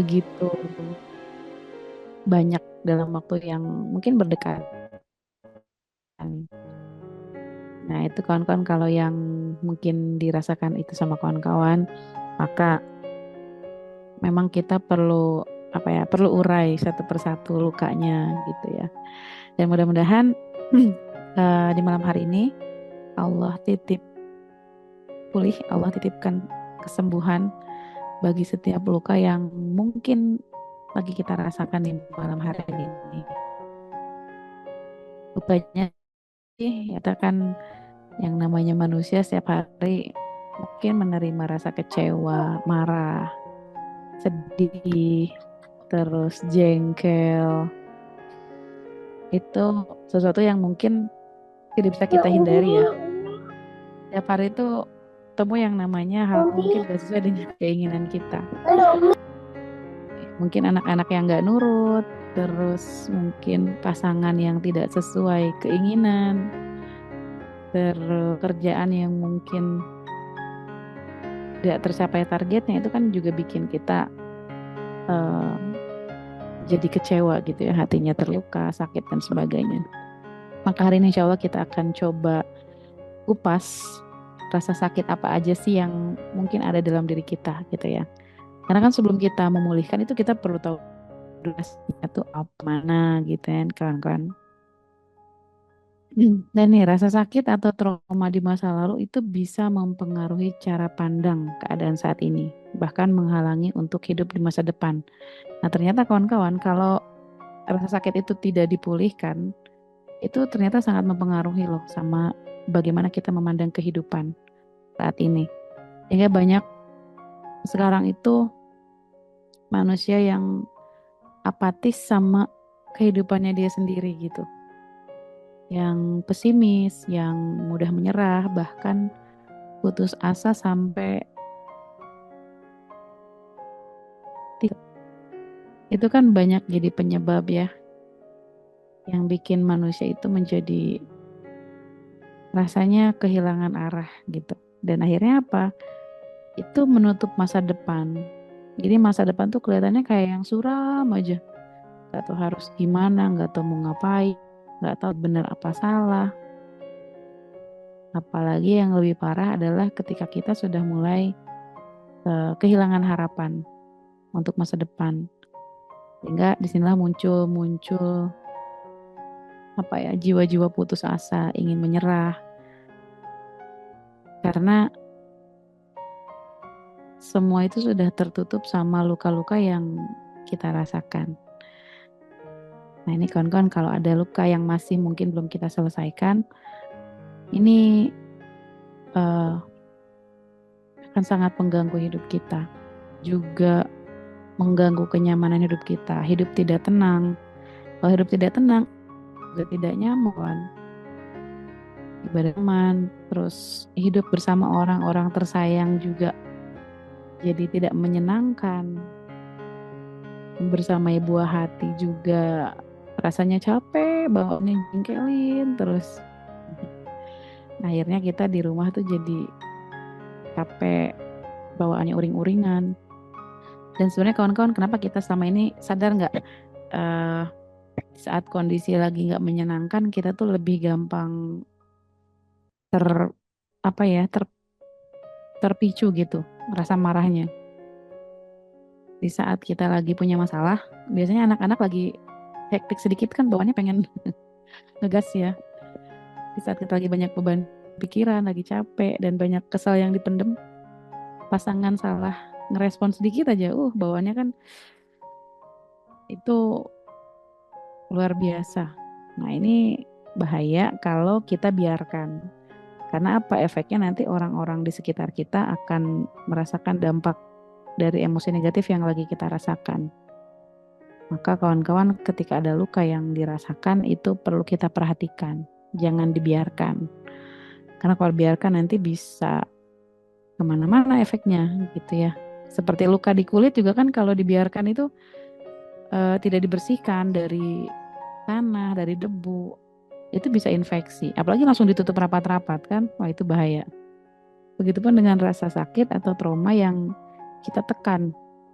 begitu banyak dalam waktu yang mungkin berdekatan. Nah, itu kawan-kawan kalau yang mungkin dirasakan itu sama kawan-kawan, maka memang kita perlu apa ya, perlu urai satu persatu lukanya gitu ya. Dan mudah-mudahan di malam hari ini Allah titip pulih, Allah titipkan kesembuhan bagi setiap luka yang mungkin lagi kita rasakan di malam hari ini. Lukanya sih, ya kan yang namanya manusia setiap hari mungkin menerima rasa kecewa, marah, sedih, terus jengkel. Itu sesuatu yang mungkin tidak bisa kita hindari ya. Setiap hari itu temu yang namanya hal mungkin gak sesuai dengan keinginan kita. Mungkin anak-anak yang gak nurut, terus mungkin pasangan yang tidak sesuai keinginan, terus kerjaan yang mungkin tidak tercapai targetnya, itu kan juga bikin kita uh, jadi kecewa gitu ya, hatinya terluka, sakit dan sebagainya. Maka hari ini insya Allah kita akan coba kupas rasa sakit apa aja sih yang mungkin ada dalam diri kita gitu ya. Karena kan sebelum kita memulihkan itu kita perlu tahu durasinya tuh apa mana gitu kan kawan-kawan. Dan nih rasa sakit atau trauma di masa lalu itu bisa mempengaruhi cara pandang keadaan saat ini, bahkan menghalangi untuk hidup di masa depan. Nah ternyata kawan-kawan kalau rasa sakit itu tidak dipulihkan, itu ternyata sangat mempengaruhi loh sama bagaimana kita memandang kehidupan saat ini. Sehingga banyak sekarang itu manusia yang apatis sama kehidupannya dia sendiri gitu. Yang pesimis, yang mudah menyerah, bahkan putus asa sampai itu kan banyak jadi penyebab ya yang bikin manusia itu menjadi rasanya kehilangan arah gitu. Dan akhirnya apa? Itu menutup masa depan. Jadi masa depan tuh kelihatannya kayak yang suram aja. Gak tahu harus gimana, gak tahu mau ngapain, gak tahu benar apa salah. Apalagi yang lebih parah adalah ketika kita sudah mulai kehilangan harapan untuk masa depan. Sehingga disinilah muncul apa ya, jiwa-jiwa putus asa, ingin menyerah. Karena semua itu sudah tertutup sama luka-luka yang kita rasakan. Nah ini kawan-kawan kalau ada luka yang masih mungkin belum kita selesaikan, ini akan sangat mengganggu hidup kita. Juga mengganggu kenyamanan hidup kita. Hidup tidak tenang. Kalau hidup tidak tenang, juga tidak nyaman. Ibadah teman, terus hidup bersama orang-orang tersayang juga jadi tidak menyenangkan. Bersama buah hati juga rasanya capek, bawaannya jengkelin terus. Akhirnya kita di rumah tuh jadi capek, bawaannya uring-uringan. Dan sebenarnya kawan-kawan kenapa kita selama ini sadar nggak saat kondisi lagi nggak menyenangkan kita tuh lebih gampang ter apa ya terpicu gitu rasa marahnya. Di saat kita lagi punya masalah, biasanya anak-anak lagi hektik sedikit kan bawaannya pengen ngegas ya. Di saat kita lagi banyak beban pikiran, lagi capek dan banyak kesal yang dipendem, pasangan salah ngerespon sedikit aja, bawaannya kan itu luar biasa. Nah ini bahaya kalau kita biarkan. Karena apa efeknya nanti orang-orang di sekitar kita akan merasakan dampak dari emosi negatif yang lagi kita rasakan. Maka kawan-kawan ketika ada luka yang dirasakan itu perlu kita perhatikan. Jangan dibiarkan. Karena kalau dibiarkan nanti bisa kemana-mana efeknya gitu ya. Seperti luka di kulit juga kan kalau dibiarkan itu tidak dibersihkan dari tanah, dari debu, itu bisa infeksi. Apalagi langsung ditutup rapat-rapat kan, wah itu bahaya. Begitupun dengan rasa sakit atau trauma yang kita tekan.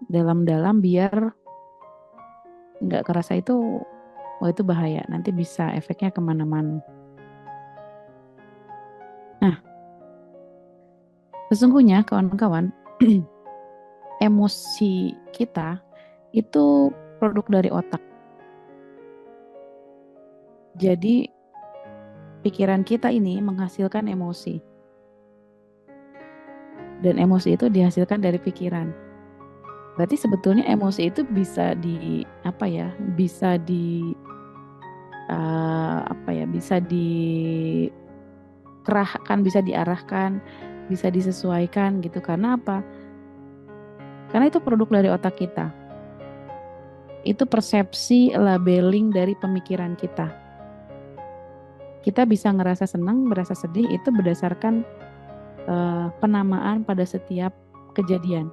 dalam-dalam biar nggak kerasa itu, wah itu bahaya, nanti bisa efeknya kemana-mana. Nah, sesungguhnya kawan-kawan, emosi kita itu produk dari otak. Jadi pikiran kita ini menghasilkan emosi. Dan emosi itu dihasilkan dari pikiran. Berarti sebetulnya emosi itu bisa di apa ya? Bisa di apa ya? Bisa dikerahkan, bisa diarahkan, bisa disesuaikan gitu. Karena apa? Karena itu produk dari otak kita. Itu persepsi labeling dari pemikiran kita. Kita bisa ngerasa senang, merasa sedih itu berdasarkan penamaan pada setiap kejadian.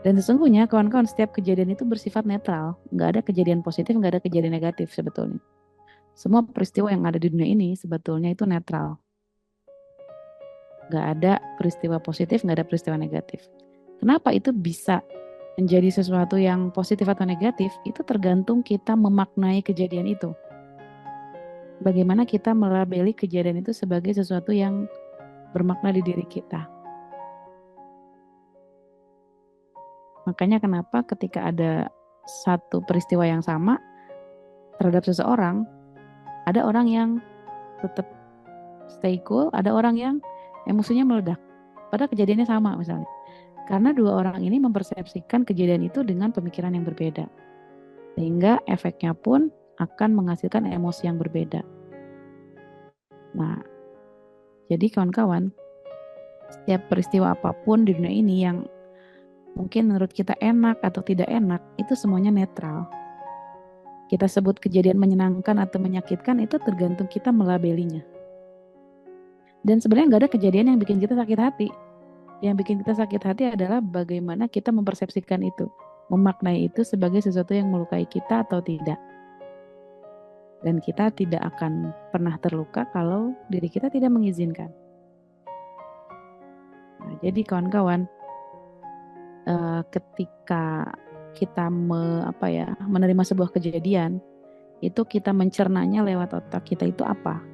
Dan sesungguhnya kawan-kawan setiap kejadian itu bersifat netral. Nggak ada kejadian positif, nggak ada kejadian negatif sebetulnya. Semua peristiwa yang ada di dunia ini sebetulnya itu netral. Nggak ada peristiwa positif, nggak ada peristiwa negatif. Kenapa itu bisa menjadi sesuatu yang positif atau negatif? Itu tergantung kita memaknai kejadian itu. Bagaimana kita melabeli kejadian itu sebagai sesuatu yang bermakna di diri kita. Makanya kenapa ketika ada satu peristiwa yang sama terhadap seseorang, ada orang yang tetap stay cool, ada orang yang emosinya meledak. Padahal kejadiannya sama misalnya. Karena dua orang ini mempersepsikan kejadian itu dengan pemikiran yang berbeda. Sehingga efeknya pun akan menghasilkan emosi yang berbeda. Nah, jadi kawan-kawan, setiap peristiwa apapun di dunia ini yang mungkin menurut kita enak atau tidak enak, itu semuanya netral. Kita sebut kejadian menyenangkan atau menyakitkan itu tergantung kita melabelinya. Dan sebenarnya nggak ada kejadian yang bikin kita sakit hati. Yang bikin kita sakit hati adalah bagaimana kita mempersepsikan itu, memaknai itu sebagai sesuatu yang melukai kita atau tidak. Dan kita tidak akan pernah terluka kalau diri kita tidak mengizinkan. Nah, jadi kawan-kawan, ketika kita menerima sebuah kejadian, itu kita mencernanya lewat otak kita itu apa?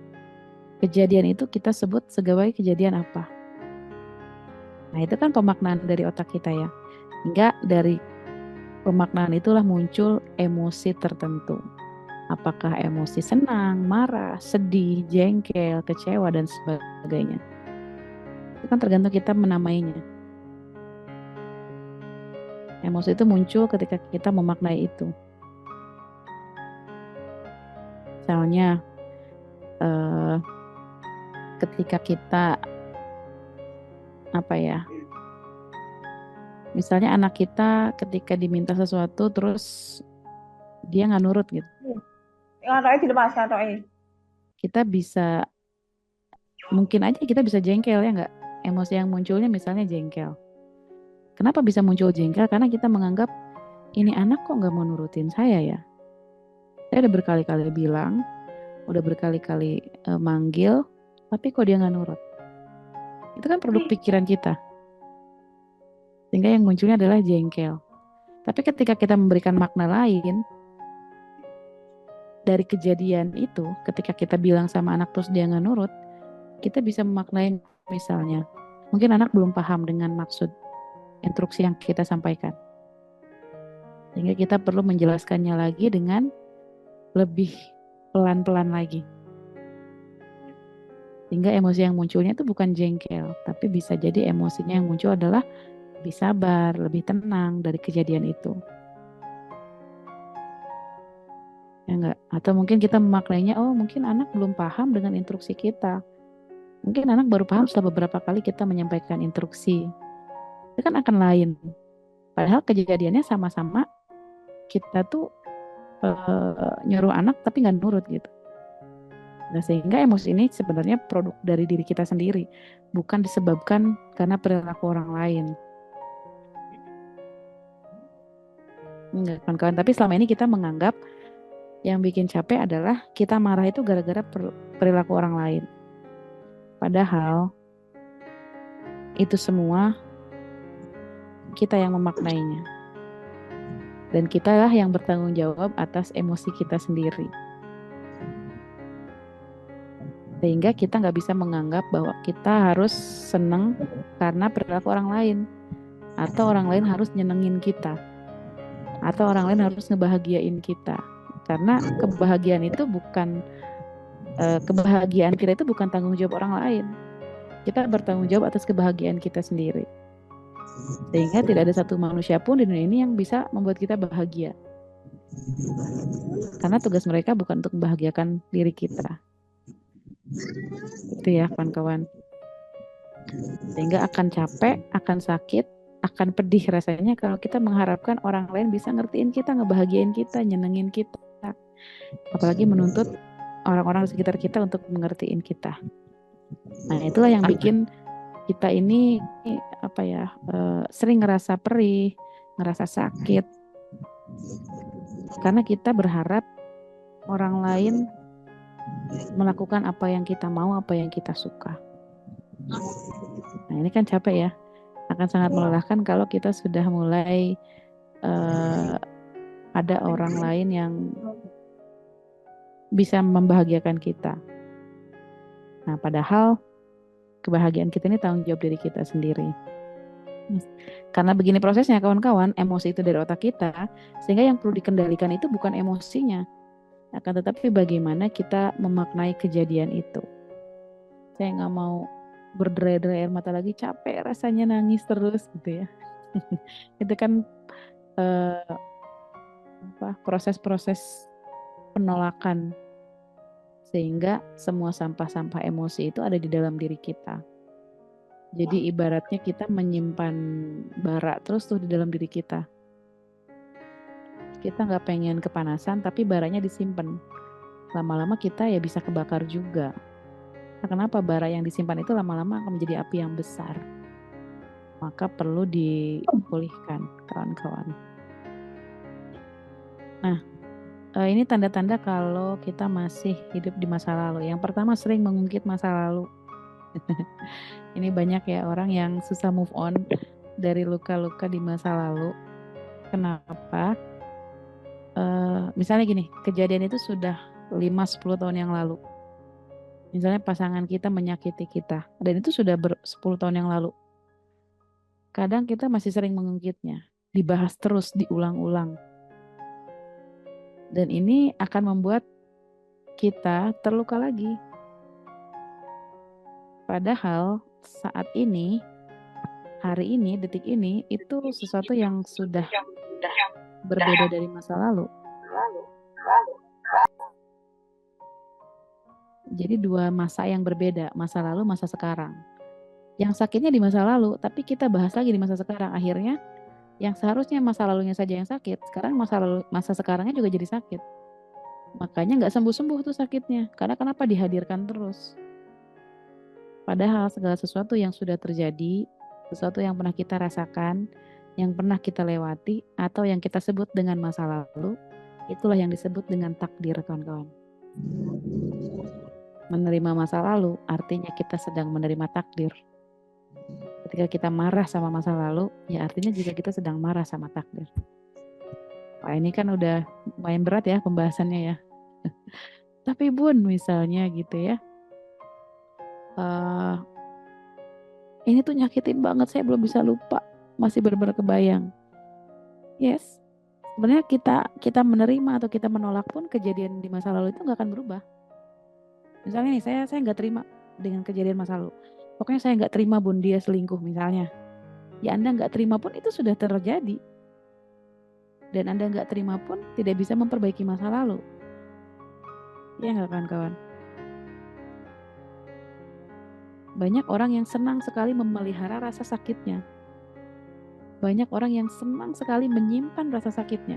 Kejadian itu kita sebut sebagai kejadian apa? Nah, itu kan pemaknaan dari otak kita ya. Hingga dari pemaknaan itulah muncul emosi tertentu. Apakah emosi senang, marah, sedih, jengkel, kecewa, dan sebagainya. Itu kan tergantung kita menamainya. Emosi itu muncul ketika kita memaknai itu. Misalnya, ketika kita misalnya anak kita ketika diminta sesuatu terus dia nggak nurut gitu. Kita bisa, mungkin aja kita bisa jengkel ya nggak? Emosi yang munculnya misalnya jengkel. Kenapa bisa muncul jengkel? Karena kita menganggap ini anak kok nggak mau nurutin saya ya. Saya udah berkali-kali bilang, udah berkali-kali manggil, tapi kok dia nggak nurut. Itu kan produk pikiran kita. Sehingga yang munculnya adalah jengkel. Tapi ketika kita memberikan makna lain dari kejadian itu, ketika kita bilang sama anak terus dia nggak nurut, kita bisa memaknai misalnya, mungkin anak belum paham dengan maksud instruksi yang kita sampaikan. Sehingga kita perlu menjelaskannya lagi dengan lebih pelan-pelan lagi. Sehingga emosi yang munculnya itu bukan jengkel, tapi bisa jadi emosinya yang muncul adalah lebih sabar, lebih tenang dari kejadian itu. Ya enggak? Atau mungkin kita memaknainya, oh mungkin anak belum paham dengan instruksi kita. Mungkin anak baru paham setelah beberapa kali kita menyampaikan instruksi. Itu kan akan lain. Padahal kejadiannya sama-sama kita tuh nyuruh anak tapi nggak nurut gitu. Nah, sehingga emosi ini sebenarnya produk dari diri kita sendiri, bukan disebabkan karena perilaku orang lain. Enggak, kawan-kawan. Tapi selama ini kita menganggap yang bikin capek adalah kita marah itu gara-gara perilaku orang lain. Padahal itu semua kita yang memaknainya. Dan kitalah yang bertanggung jawab atas emosi kita sendiri. Sehingga kita nggak bisa menganggap bahwa kita harus seneng karena perilaku orang lain. Atau orang lain harus nyenengin kita. Atau orang lain harus ngebahagiain kita. Karena kebahagiaan itu bukan kebahagiaan kita itu bukan tanggung jawab orang lain. Kita bertanggung jawab atas kebahagiaan kita sendiri. Sehingga tidak ada satu manusia pun di dunia ini yang bisa membuat kita bahagia. Karena tugas mereka bukan untuk membahagiakan diri kita. Itu ya kawan-kawan. Sehingga akan capek, akan sakit, akan pedih rasanya kalau kita mengharapkan orang lain bisa ngertiin kita, ngebahagiain kita, nyenengin kita. Apalagi menuntut orang-orang di sekitar kita untuk mengertiin kita. Nah, itulah yang bikin kita ini sering ngerasa perih, ngerasa sakit. Karena kita berharap orang lain melakukan apa yang kita mau, apa yang kita suka. Nah, ini kan capek ya. Akan sangat melelahkan kalau kita sudah mulai ada orang lain yang bisa membahagiakan kita. Nah, padahal kebahagiaan kita ini tanggung jawab diri kita sendiri. Karena begini prosesnya kawan-kawan, emosi itu dari otak kita, sehingga yang perlu dikendalikan itu bukan emosinya, akan tetapi bagaimana kita memaknai kejadian itu. Saya nggak mau berderai-derai air mata lagi, capek rasanya nangis terus gitu ya. Itu kan proses-proses penolakan, sehingga semua sampah-sampah emosi itu ada di dalam diri kita. Jadi ibaratnya kita menyimpan bara terus tuh di dalam diri kita. Kita nggak pengen kepanasan, tapi baranya disimpan. Lama-lama kita ya bisa kebakar juga. Nah, kenapa bara yang disimpan itu lama-lama akan menjadi api yang besar? Maka perlu dipulihkan, kawan-kawan. Nah, ini tanda-tanda kalau kita masih hidup di masa lalu. Yang pertama, sering mengungkit masa lalu. Ini banyak ya orang yang susah move on dari luka-luka di masa lalu. Kenapa? Misalnya gini, kejadian itu sudah 5-10 tahun yang lalu. Misalnya pasangan kita menyakiti kita, dan itu sudah 10 tahun yang lalu. Kadang kita masih sering mengungkitnya, dibahas terus, diulang-ulang. Dan ini akan membuat kita terluka lagi. Padahal saat ini, hari ini, detik ini, itu sesuatu yang sudah berbeda dari masa lalu. Jadi dua masa yang berbeda, masa lalu, masa sekarang. Yang sakitnya di masa lalu, tapi kita bahas lagi di masa sekarang. Akhirnya yang seharusnya masa lalunya saja yang sakit, sekarang masa sekarangnya juga jadi sakit. Makanya nggak sembuh-sembuh tuh sakitnya. Karena kenapa dihadirkan terus? Padahal segala sesuatu yang sudah terjadi, sesuatu yang pernah kita rasakan, yang pernah kita lewati, atau yang kita sebut dengan masa lalu, itulah yang disebut dengan takdir, kawan-kawan. Menerima masa lalu artinya kita sedang menerima takdir. Ketika kita marah sama masa lalu, ya artinya juga kita sedang marah sama takdir. Wah, ini kan udah lumayan berat ya pembahasannya ya. Tapi Bun, misalnya gitu ya, ini tuh nyakitin banget, saya belum bisa lupa, masih benar-benar kebayang. Yes, sebenarnya kita menerima atau kita menolak pun kejadian di masa lalu itu nggak akan berubah. Misalnya nih, saya nggak terima dengan kejadian masa lalu. Pokoknya saya nggak terima Bun dia selingkuh misalnya. Ya Anda nggak terima pun itu sudah terjadi. Dan Anda nggak terima pun tidak bisa memperbaiki masa lalu. Ya nggak kawan-kawan? Banyak orang yang senang sekali memelihara rasa sakitnya. Banyak orang yang senang sekali menyimpan rasa sakitnya.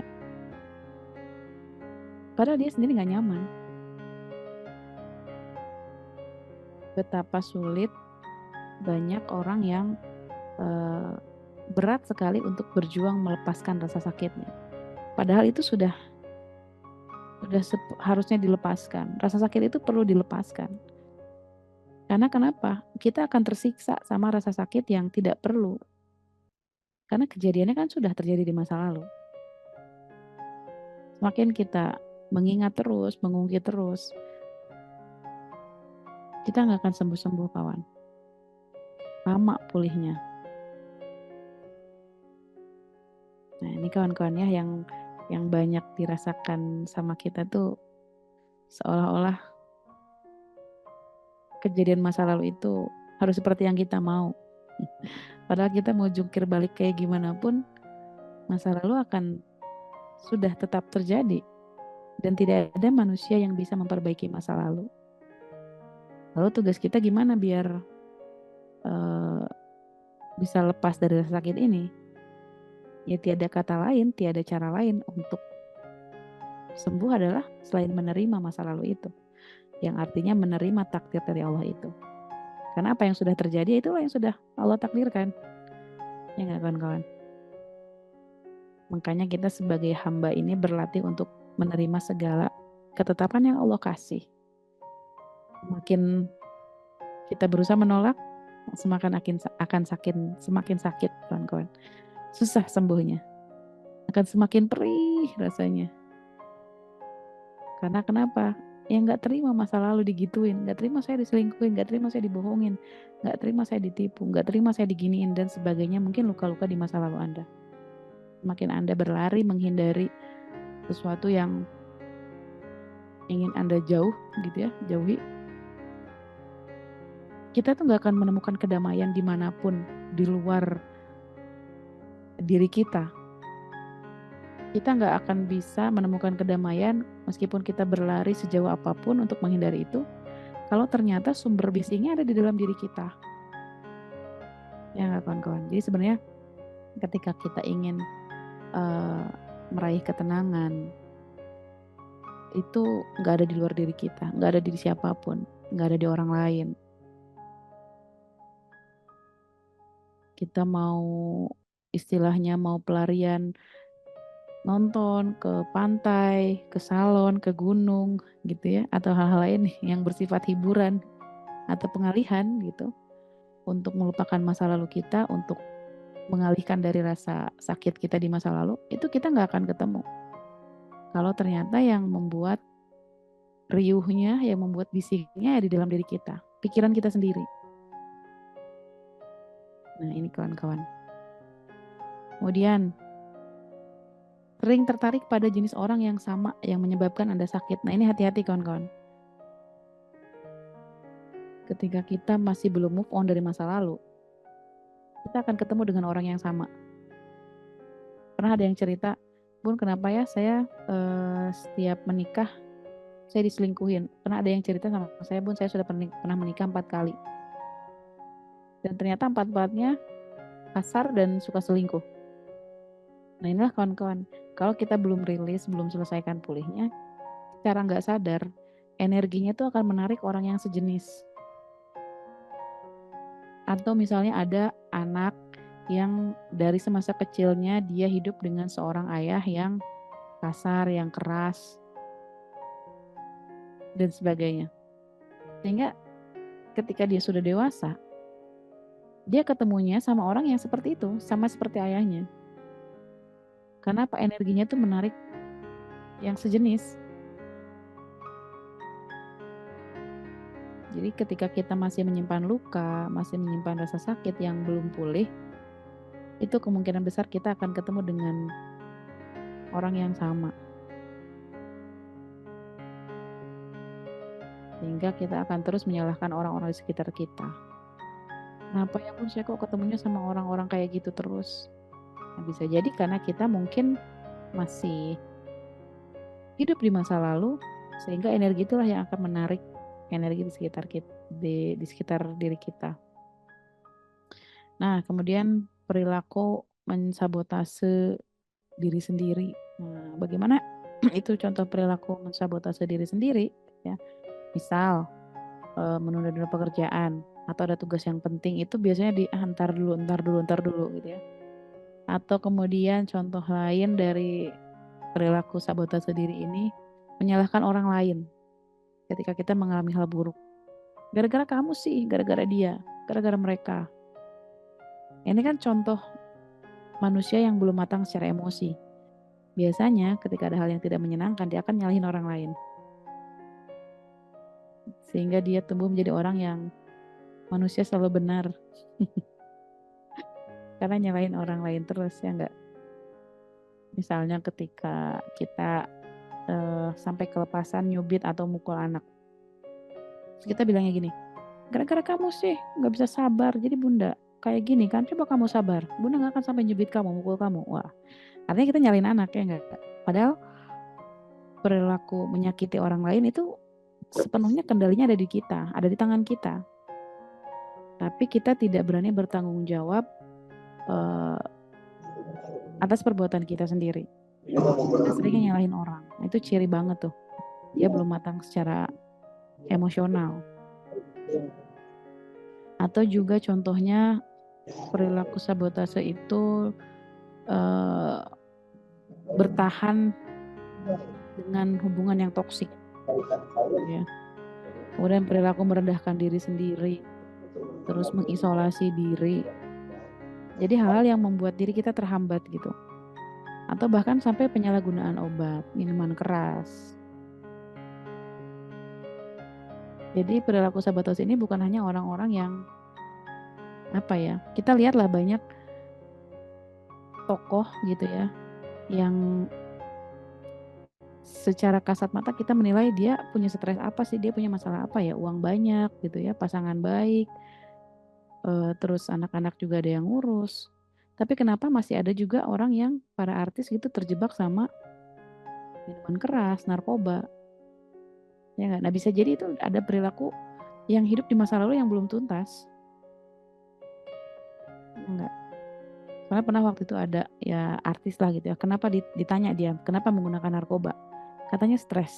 Padahal dia sendiri nggak nyaman. Betapa sulit banyak orang yang berat sekali untuk berjuang melepaskan rasa sakitnya. Padahal itu sudah harusnya dilepaskan. Rasa sakit itu perlu dilepaskan. Karena kenapa? Kita akan tersiksa sama rasa sakit yang tidak perlu. Karena kejadiannya kan sudah terjadi di masa lalu. semakin kita mengingat terus, mengungkit terus, kita nggak akan sembuh-sembuh kawan. Lama pulihnya. Nah ini kawan-kawan ya yang banyak dirasakan sama kita tuh seolah-olah kejadian masa lalu itu harus seperti yang kita mau. Padahal kita mau jungkir balik kayak gimana pun, masa lalu akan sudah tetap terjadi. Dan tidak ada manusia yang bisa memperbaiki masa lalu. Lalu tugas kita gimana biar bisa lepas dari rasa sakit ini? Ya tiada kata lain, tiada cara lain untuk sembuh adalah selain menerima masa lalu itu. Yang artinya menerima takdir dari Allah itu. Karena apa yang sudah terjadi itulah yang sudah Allah takdirkan. Ya nggak kawan-kawan? Makanya kita sebagai hamba ini berlatih untuk menerima segala ketetapan yang Allah kasih. Makin kita berusaha menolak, semakin sakit kawan-kawan. Susah sembuhnya. Akan semakin perih rasanya. Karena kenapa? Ya nggak terima masa lalu digituin, nggak terima saya diselingkuhin, nggak terima saya dibohongin, nggak terima saya ditipu, nggak terima saya diginiin dan sebagainya. Mungkin luka-luka di masa lalu Anda. Semakin Anda berlari menghindari sesuatu yang ingin Anda jauhi, kita tuh nggak akan menemukan kedamaian dimanapun di luar diri kita. Kita nggak akan bisa menemukan kedamaian meskipun kita berlari sejauh apapun untuk menghindari itu, kalau ternyata sumber bisiknya ada di dalam diri kita. Ya nggak kawan-kawan. Jadi sebenarnya ketika kita ingin meraih ketenangan, itu nggak ada di luar diri kita, nggak ada di siapapun, nggak ada di orang lain. Kita mau istilahnya mau pelarian, nonton ke pantai, ke salon, ke gunung gitu ya, atau hal-hal lain yang bersifat hiburan atau pengalihan gitu, untuk melupakan masa lalu kita, untuk mengalihkan dari rasa sakit kita di masa lalu, itu kita nggak akan ketemu. Kalau ternyata yang membuat riuhnya, yang membuat bisiknya di dalam diri kita, pikiran kita sendiri. Nah ini kawan-kawan. Kemudian sering tertarik pada jenis orang yang sama yang menyebabkan Anda sakit. Nah ini hati-hati kawan-kawan. Ketika kita masih belum move on dari masa lalu, kita akan ketemu dengan orang yang sama. Pernah ada yang cerita, Bun kenapa ya saya setiap menikah saya diselingkuhin. Pernah ada yang cerita sama saya, Bun saya sudah pernah menikah 4 kali. Dan ternyata 4-4-nya kasar dan suka selingkuh. Nah inilah kawan-kawan, kalau kita belum rilis, belum selesaikan pulihnya, secara nggak sadar, energinya itu akan menarik orang yang sejenis. Atau misalnya ada anak yang dari semasa kecilnya dia hidup dengan seorang ayah yang kasar, yang keras, dan sebagainya. Sehingga ketika dia sudah dewasa, dia ketemunya sama orang yang seperti itu, sama seperti ayahnya. Karena apa? Energinya tuh menarik yang sejenis. Jadi ketika kita masih menyimpan luka, masih menyimpan rasa sakit yang belum pulih, itu kemungkinan besar kita akan ketemu dengan orang yang sama. Sehingga kita akan terus menyalahkan orang-orang di sekitar kita. Kenapa ya Bun, saya kok ketemunya sama orang-orang kayak gitu terus? Nah, bisa jadi karena kita mungkin masih hidup di masa lalu, sehingga energi itulah yang akan menarik energi di sekitar kita, di sekitar diri kita. Nah, kemudian perilaku mensabotase diri sendiri. Nah, bagaimana itu contoh perilaku mensabotase diri sendiri? Ya, misal menunda-nunda pekerjaan atau ada tugas yang penting itu biasanya ntar dulu gitu ya. Atau kemudian contoh lain dari perilaku sabotase diri ini, menyalahkan orang lain ketika kita mengalami hal buruk. Gara-gara kamu sih, gara-gara dia, gara-gara mereka. Ini kan contoh manusia yang belum matang secara emosi. biasanya ketika ada hal yang tidak menyenangkan, dia akan nyalahin orang lain. Sehingga dia tumbuh menjadi orang yang manusia selalu benar. Karena nyalahin orang lain terus, ya enggak? Misalnya ketika kita sampai kelepasan nyubit atau mukul anak. Terus kita bilangnya gini, gara-gara kamu sih nggak bisa sabar, jadi bunda kayak gini kan, coba kamu sabar, bunda nggak akan sampai nyubit kamu, mukul kamu. Wah, artinya kita nyalain anak, ya enggak? Padahal perilaku menyakiti orang lain itu sepenuhnya kendalinya ada di kita, ada di tangan kita. Tapi kita tidak berani bertanggung jawab atas perbuatan kita sendiri. Kita seringnya nyalahin orang. Itu ciri banget tuh. Dia belum matang secara emosional. Atau juga contohnya perilaku sabotase itu bertahan dengan hubungan yang toksik. Ya. Kemudian perilaku merendahkan diri sendiri, terus mengisolasi diri. Jadi hal-hal yang membuat diri kita terhambat gitu. Atau bahkan sampai penyalahgunaan obat, minuman keras. Jadi perilaku sabotase ini bukan hanya orang-orang yang kita lihatlah banyak tokoh gitu ya, yang secara kasat mata kita menilai dia punya stres apa sih, dia punya masalah apa ya, uang banyak gitu ya, pasangan baik, terus anak-anak juga ada yang ngurus. Tapi kenapa masih ada juga orang yang para artis gitu terjebak sama minuman keras, narkoba, ya nggak? Nah bisa jadi itu ada perilaku yang hidup di masa lalu yang belum tuntas, enggak? Karena pernah waktu itu ada ya artis lah gitu ya, kenapa ditanya dia kenapa menggunakan narkoba, katanya stres.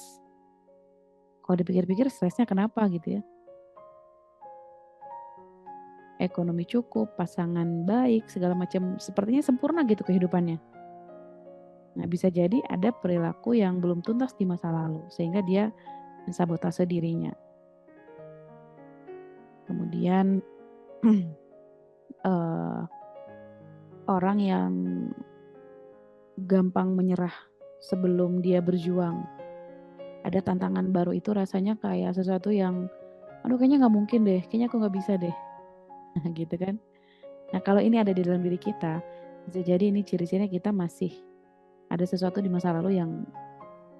Kalau dipikir-pikir stresnya kenapa gitu ya? Ekonomi cukup, pasangan baik, segala macam, sepertinya sempurna gitu kehidupannya. Nah, bisa jadi ada perilaku yang belum tuntas di masa lalu, sehingga dia mensabotase dirinya. Kemudian orang yang gampang menyerah sebelum dia berjuang. Ada tantangan baru itu rasanya kayak sesuatu yang, aduh kayaknya nggak mungkin deh, kayaknya aku nggak bisa deh, gitu kan. Nah kalau ini ada di dalam diri kita, bisa jadi ini ciri-cirinya kita masih ada sesuatu di masa lalu yang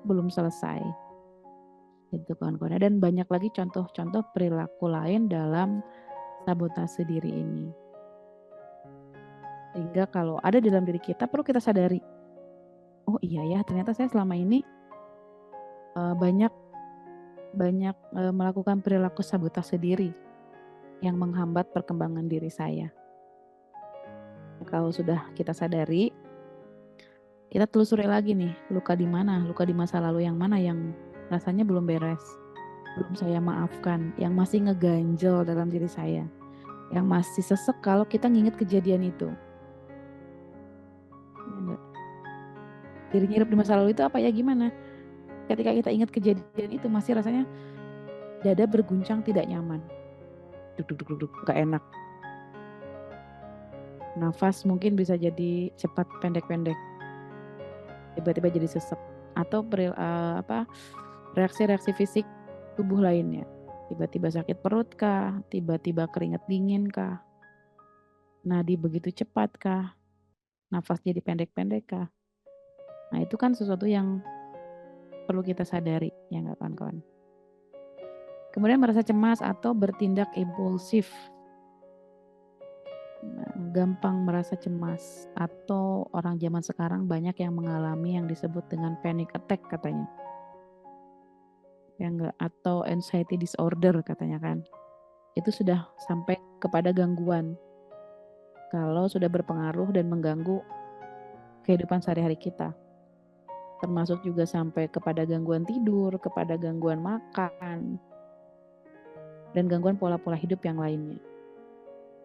belum selesai. Gitu kawan-kawan. Dan banyak lagi contoh-contoh perilaku lain dalam sabotase diri ini. Sehingga kalau ada di dalam diri kita perlu kita sadari, oh iya ya ternyata saya selama ini banyak melakukan perilaku sabotase diri yang menghambat perkembangan diri saya. Kalau sudah kita sadari, kita telusuri lagi nih, luka di mana, luka di masa lalu yang mana yang rasanya belum beres, belum saya maafkan, yang masih ngeganjel dalam diri saya, yang masih sesek kalau kita nginget kejadian itu. Diri nyirep di masa lalu itu apa ya, gimana? Ketika kita ingat kejadian itu masih rasanya dada berguncang tidak nyaman, duduk, gak enak. Nafas mungkin bisa jadi cepat pendek-pendek, tiba-tiba jadi sesek, atau reaksi-reaksi fisik tubuh lainnya, tiba-tiba sakit perut kah, tiba-tiba keringat dingin kah, nadi begitu cepat kah, nafas jadi pendek-pendek kah. Nah itu kan sesuatu yang perlu kita sadari, ya nggak kawan-kawan. Kemudian merasa cemas atau bertindak impulsif. Gampang merasa cemas, atau orang zaman sekarang banyak yang mengalami yang disebut dengan panic attack katanya. Ya enggak, atau anxiety disorder katanya kan. Itu sudah sampai kepada gangguan. Kalau sudah berpengaruh dan mengganggu kehidupan sehari-hari kita. Termasuk juga sampai kepada gangguan tidur, kepada gangguan makan, dan gangguan pola-pola hidup yang lainnya.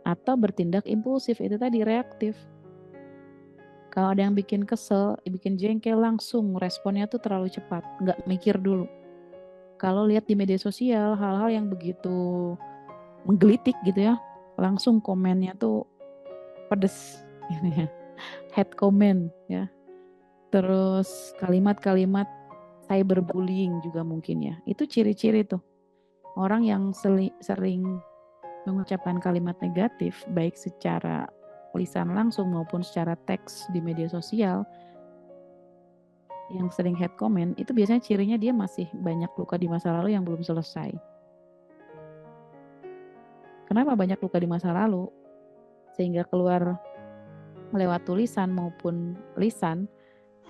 Atau bertindak impulsif, itu tadi reaktif. Kalau ada yang bikin kesel, bikin jengkel, langsung responnya tuh terlalu cepat, nggak mikir dulu. Kalau lihat di media sosial hal-hal yang begitu menggelitik gitu ya, langsung komennya tuh pedes, head comment ya. Terus kalimat-kalimat cyberbullying juga mungkin ya. Itu ciri-ciri tuh. Orang yang sering mengucapkan kalimat negatif, baik secara lisan langsung maupun secara teks di media sosial, yang sering hate comment, itu biasanya cirinya dia masih banyak luka di masa lalu yang belum selesai. Kenapa banyak luka di masa lalu? Sehingga keluar lewat tulisan maupun lisan,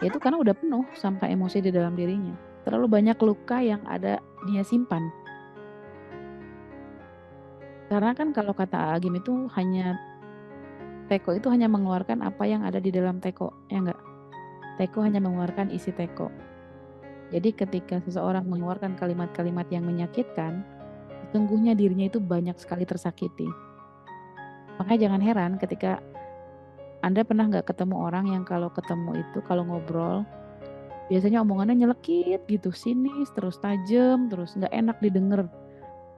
yaitu karena udah penuh sampah emosi di dalam dirinya. Terlalu banyak luka yang ada dia simpan. Karena kan kalau kata Agim itu teko itu hanya mengeluarkan apa yang ada di dalam teko, ya enggak? Teko hanya mengeluarkan isi teko. Jadi ketika seseorang mengeluarkan kalimat-kalimat yang menyakitkan, sesungguhnya dirinya itu banyak sekali tersakiti. Makanya jangan heran ketika Anda pernah nggak ketemu orang yang kalau ketemu itu, kalau ngobrol, biasanya omongannya nyelekit gitu, sinis, terus tajam, terus nggak enak didengar.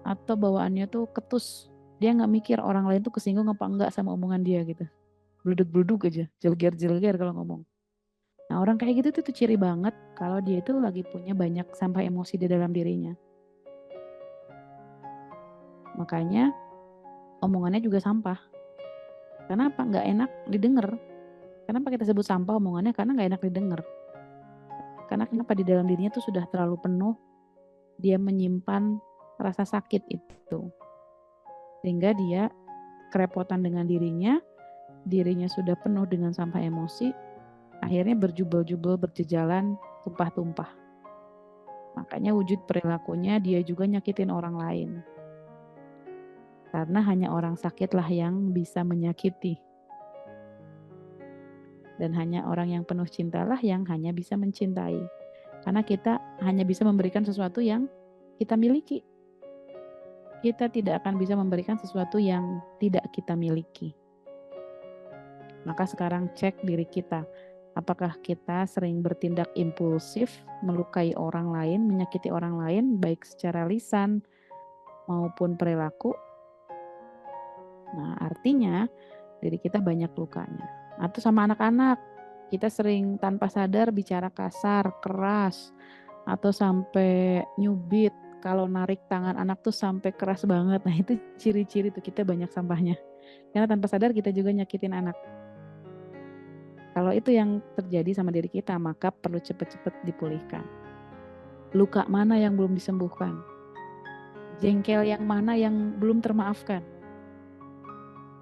Atau bawaannya tuh ketus. Dia nggak mikir orang lain tuh kesinggung apa enggak sama omongan dia gitu. Bluduk-bluduk aja, jelger-jelger kalau ngomong. Nah orang kayak gitu tuh ciri banget kalau dia itu lagi punya banyak sampah emosi di dalam dirinya. Makanya omongannya juga sampah. Kenapa? Nggak enak didengar. Kenapa kita sebut sampah omongannya? Karena nggak enak didengar. Karena kenapa di dalam dirinya tuh sudah terlalu penuh, dia menyimpan rasa sakit itu. Sehingga dia kerepotan dengan dirinya sudah penuh dengan sampah emosi, akhirnya berjubel-jubel, berjejalan, tumpah-tumpah. Makanya wujud perilakunya dia juga nyakitin orang lain. Karena hanya orang sakitlah yang bisa menyakiti. Dan hanya orang yang penuh cintalah yang hanya bisa mencintai. Karena kita hanya bisa memberikan sesuatu yang kita miliki. Kita tidak akan bisa memberikan sesuatu yang tidak kita miliki. Maka sekarang cek diri kita. Apakah kita sering bertindak impulsif, melukai orang lain, menyakiti orang lain, baik secara lisan maupun perilaku? Nah, artinya diri kita banyak lukanya. Atau sama anak-anak, kita sering tanpa sadar bicara kasar, keras, atau sampai nyubit. Kalau narik tangan anak tuh sampai keras banget. Nah itu ciri-ciri tuh kita banyak sampahnya. Karena tanpa sadar kita juga nyakitin anak. Kalau itu yang terjadi sama diri kita, maka perlu cepat-cepat dipulihkan. Luka mana yang belum disembuhkan? Jengkel yang mana yang belum termaafkan?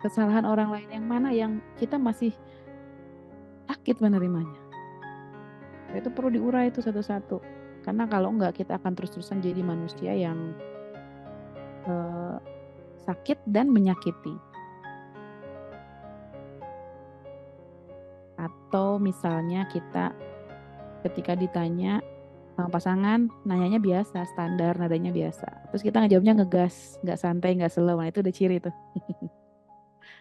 Kesalahan orang lain yang mana yang kita masih sakit menerimanya? Itu perlu diurai itu satu-satu. Karena kalau enggak kita akan terus-terusan jadi manusia yang sakit dan menyakiti. Atau misalnya kita ketika ditanya sama pasangan, nanyanya biasa, standar, nadanya biasa. Terus kita ngejawabnya ngegas, nggak santai, nggak slow. Nah itu udah ciri tuh.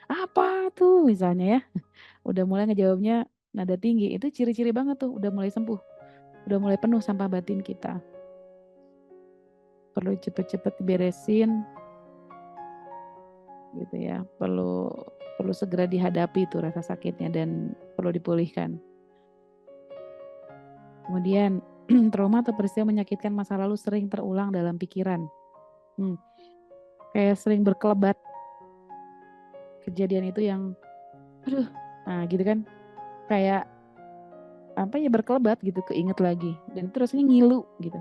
Apa tuh misalnya ya, udah mulai ngejawabnya nada tinggi, itu ciri-ciri banget tuh, udah mulai sembuh, udah mulai penuh sampah batin kita. Perlu cepet-cepet diberesin, gitu ya. Perlu segera dihadapi tuh rasa sakitnya dan perlu dipulihkan. Kemudian trauma atau peristiwa menyakitkan masa lalu sering terulang dalam pikiran. Kayak sering berkelebat. Kejadian itu yang aduh, nah gitu kan, kayak apa ya, berkelebat gitu, keinget lagi dan terus ini ngilu gitu.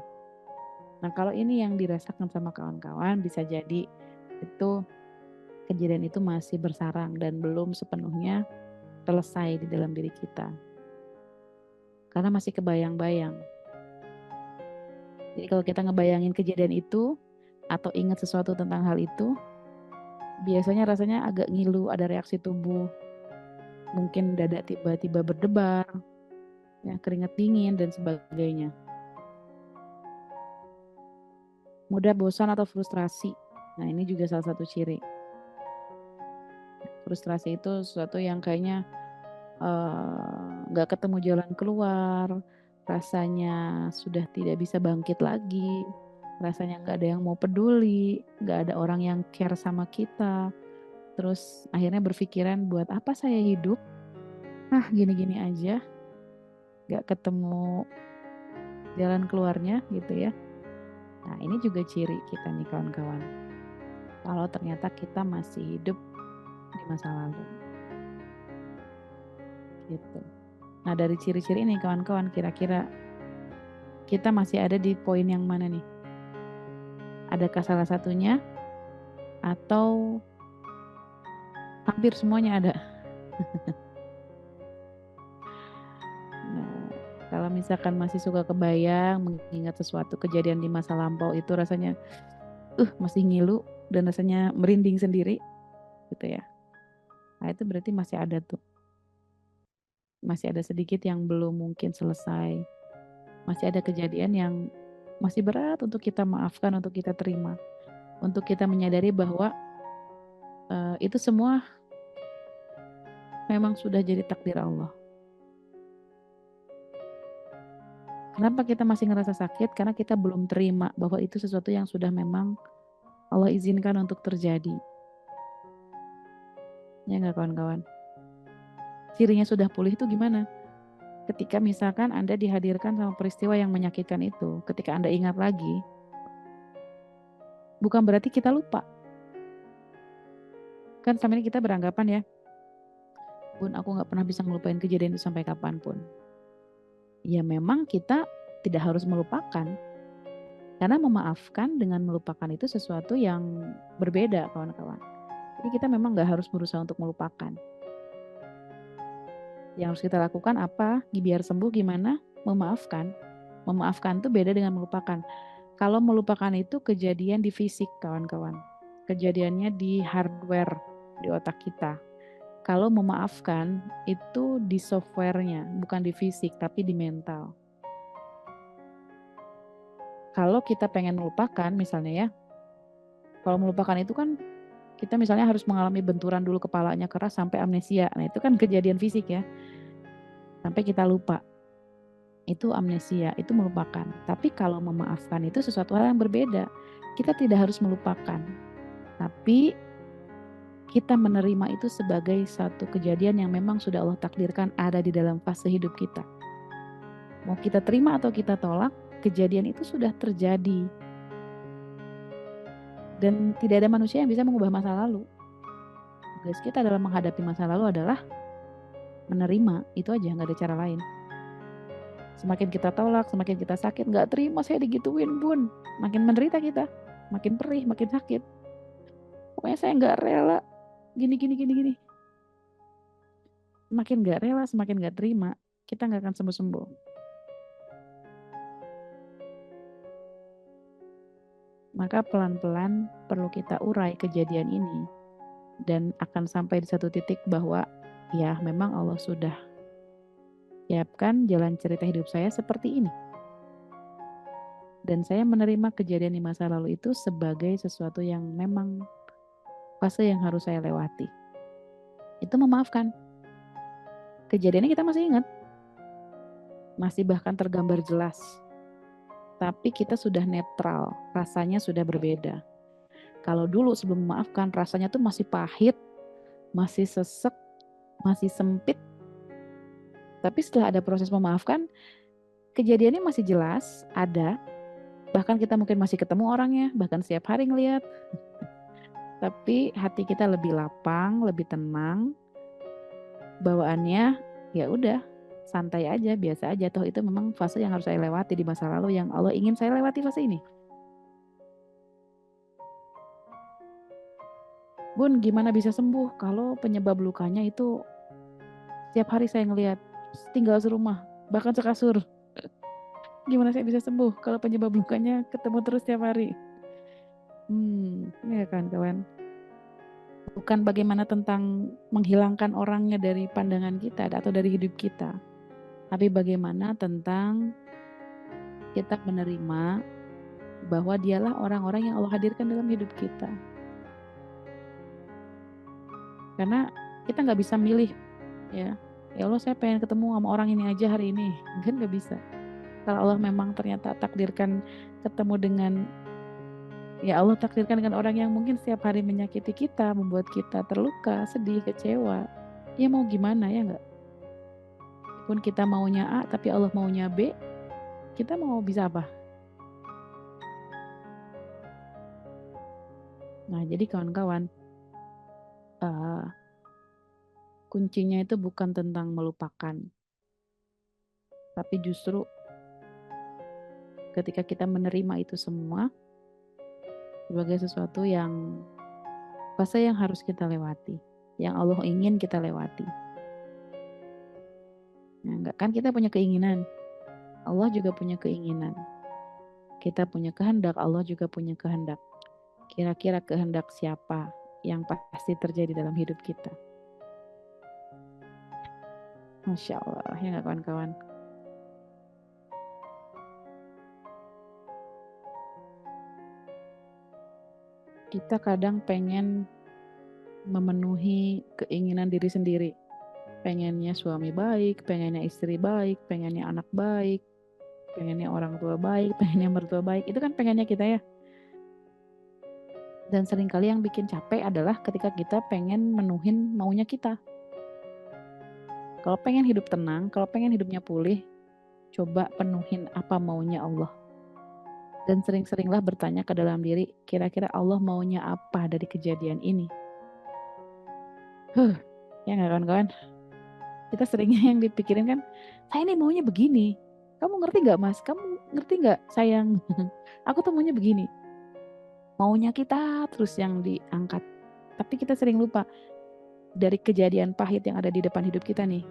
Nah kalau ini yang dirasakan sama kawan-kawan, bisa jadi itu kejadian itu masih bersarang dan belum sepenuhnya selesai di dalam diri kita, karena masih kebayang-bayang. Jadi kalau kita ngebayangin kejadian itu atau ingat sesuatu tentang hal itu, biasanya rasanya agak ngilu, ada reaksi tubuh, mungkin dada tiba-tiba berdebar, ya, keringat dingin dan sebagainya. Mudah bosan atau frustrasi. Nah ini juga salah satu ciri. Frustrasi itu sesuatu yang kayaknya gak ketemu jalan keluar, rasanya sudah tidak bisa bangkit lagi, rasanya gak ada yang mau peduli, gak ada orang yang care sama kita. Terus akhirnya berpikiran, buat apa saya hidup? Gini-gini aja. gak ketemu jalan keluarnya gitu ya. Nah ini juga ciri kita nih kawan-kawan. Kalau ternyata kita masih hidup di masa lalu. Gitu. Nah dari ciri-ciri ini kawan-kawan, kira-kira kita masih ada di poin yang mana nih? Adakah salah satunya atau hampir semuanya ada? Nah, kalau misalkan masih suka kebayang, mengingat sesuatu kejadian di masa lampau itu rasanya masih ngilu dan rasanya merinding sendiri gitu ya. Nah itu berarti masih ada tuh. Masih ada sedikit yang belum mungkin selesai. Masih ada kejadian yang masih berat untuk kita maafkan, untuk kita terima. Untuk kita menyadari bahwa itu semua memang sudah jadi takdir Allah. Kenapa kita masih ngerasa sakit? Karena kita belum terima bahwa itu sesuatu yang sudah memang Allah izinkan untuk terjadi. Ya nggak kawan-kawan? Cirinya sudah pulih itu gimana? Ketika misalkan Anda dihadirkan sama peristiwa yang menyakitkan itu, ketika Anda ingat lagi, bukan berarti kita lupa. Kan selama ini kita beranggapan ya, Bun, aku nggak pernah bisa ngelupain kejadian itu sampai kapanpun. Ya memang kita tidak harus melupakan. Karena memaafkan dengan melupakan itu sesuatu yang berbeda kawan-kawan. Jadi kita memang nggak harus berusaha untuk melupakan. Yang harus kita lakukan apa? Biar sembuh gimana? Memaafkan. Memaafkan itu beda dengan melupakan. Kalau melupakan itu kejadian di fisik kawan-kawan. Kejadiannya di hardware di otak kita. Kalau memaafkan itu di softwarenya, bukan di fisik tapi di mental. Kalau kita pengen melupakan misalnya ya, kalau melupakan itu kan kita misalnya harus mengalami benturan dulu kepalanya keras sampai amnesia. Nah itu kan kejadian fisik ya. Sampai kita lupa. Itu amnesia, itu melupakan. Tapi kalau memaafkan itu sesuatu hal yang berbeda. Kita tidak harus melupakan. Tapi kita menerima itu sebagai satu kejadian yang memang sudah Allah takdirkan ada di dalam fase hidup kita. Mau kita terima atau kita tolak, kejadian itu sudah terjadi. Dan tidak ada manusia yang bisa mengubah masa lalu. Tugas kita dalam menghadapi masa lalu adalah menerima, itu aja, nggak ada cara lain. Semakin kita tolak, semakin kita sakit, nggak terima saya digituin Bun, makin menderita kita, makin perih, makin sakit. Pokoknya saya nggak rela, gini. Semakin nggak rela, semakin nggak terima, kita nggak akan sembuh-sembuh. Maka pelan-pelan perlu kita urai kejadian ini dan akan sampai di satu titik bahwa ya memang Allah sudah siapkan jalan cerita hidup saya seperti ini. Dan saya menerima kejadian di masa lalu itu sebagai sesuatu yang memang fase yang harus saya lewati. Itu memaafkan. Kejadiannya kita masih ingat. Masih bahkan tergambar jelas. Tapi kita sudah netral, rasanya sudah berbeda. Kalau dulu sebelum memaafkan rasanya tuh masih pahit, masih sesek, masih sempit. Tapi setelah ada proses memaafkan, kejadiannya masih jelas, ada. Bahkan kita mungkin masih ketemu orangnya, bahkan setiap hari ngeliat. Tapi hati kita lebih lapang, lebih tenang. Bawaannya ya udah, santai aja, biasa aja. Toh itu memang fase yang harus saya lewati di masa lalu yang Allah ingin saya lewati fase ini. Bun, gimana bisa sembuh kalau penyebab lukanya itu setiap hari saya ngelihat, tinggal serumah, bahkan sekasur. Gimana saya bisa sembuh kalau penyebab lukanya ketemu terus setiap hari? Ya kan kawan. Bukan bagaimana tentang menghilangkan orangnya dari pandangan kita atau dari hidup kita. Tapi bagaimana tentang kita menerima bahwa dialah orang-orang yang Allah hadirkan dalam hidup kita. Karena kita nggak bisa milih, ya Allah saya pengen ketemu sama orang ini aja hari ini, kan nggak bisa. Kalau Allah memang ternyata takdirkan ketemu dengan, ya Allah takdirkan dengan orang yang mungkin setiap hari menyakiti kita, membuat kita terluka, sedih, kecewa, ya mau gimana ya nggak? Meskipun kita maunya A tapi Allah maunya B, kita mau bisa apa? Nah, jadi kawan-kawan, kuncinya itu bukan tentang melupakan, tapi justru ketika kita menerima itu semua sebagai sesuatu yang fase yang harus kita lewati, yang Allah ingin kita lewati. Nah, enggak kan kita punya keinginan, Allah juga punya keinginan. Kita punya kehendak, Allah juga punya kehendak. Kira-kira kehendak siapa yang pasti terjadi dalam hidup kita? Masya Allah, ya nggak kawan-kawan? Kita kadang pengen memenuhi keinginan diri sendiri. Pengennya suami baik, pengennya istri baik, pengennya anak baik, pengennya orang tua baik, pengennya mertua baik. Itu kan pengennya kita ya. Dan seringkali yang bikin capek adalah ketika kita pengen menuhin maunya kita. Kalau pengen hidup tenang, kalau pengen hidupnya pulih, coba penuhin apa maunya Allah. Dan sering-seringlah bertanya ke dalam diri, kira-kira Allah maunya apa dari kejadian ini? Ya nggak kawan-kawan? Kita seringnya yang dipikirin kan, saya ini maunya begini. Kamu ngerti nggak mas? Kamu ngerti nggak sayang? Aku tuh maunya begini. Maunya kita terus yang diangkat. Tapi kita sering lupa dari kejadian pahit yang ada di depan hidup kita nih.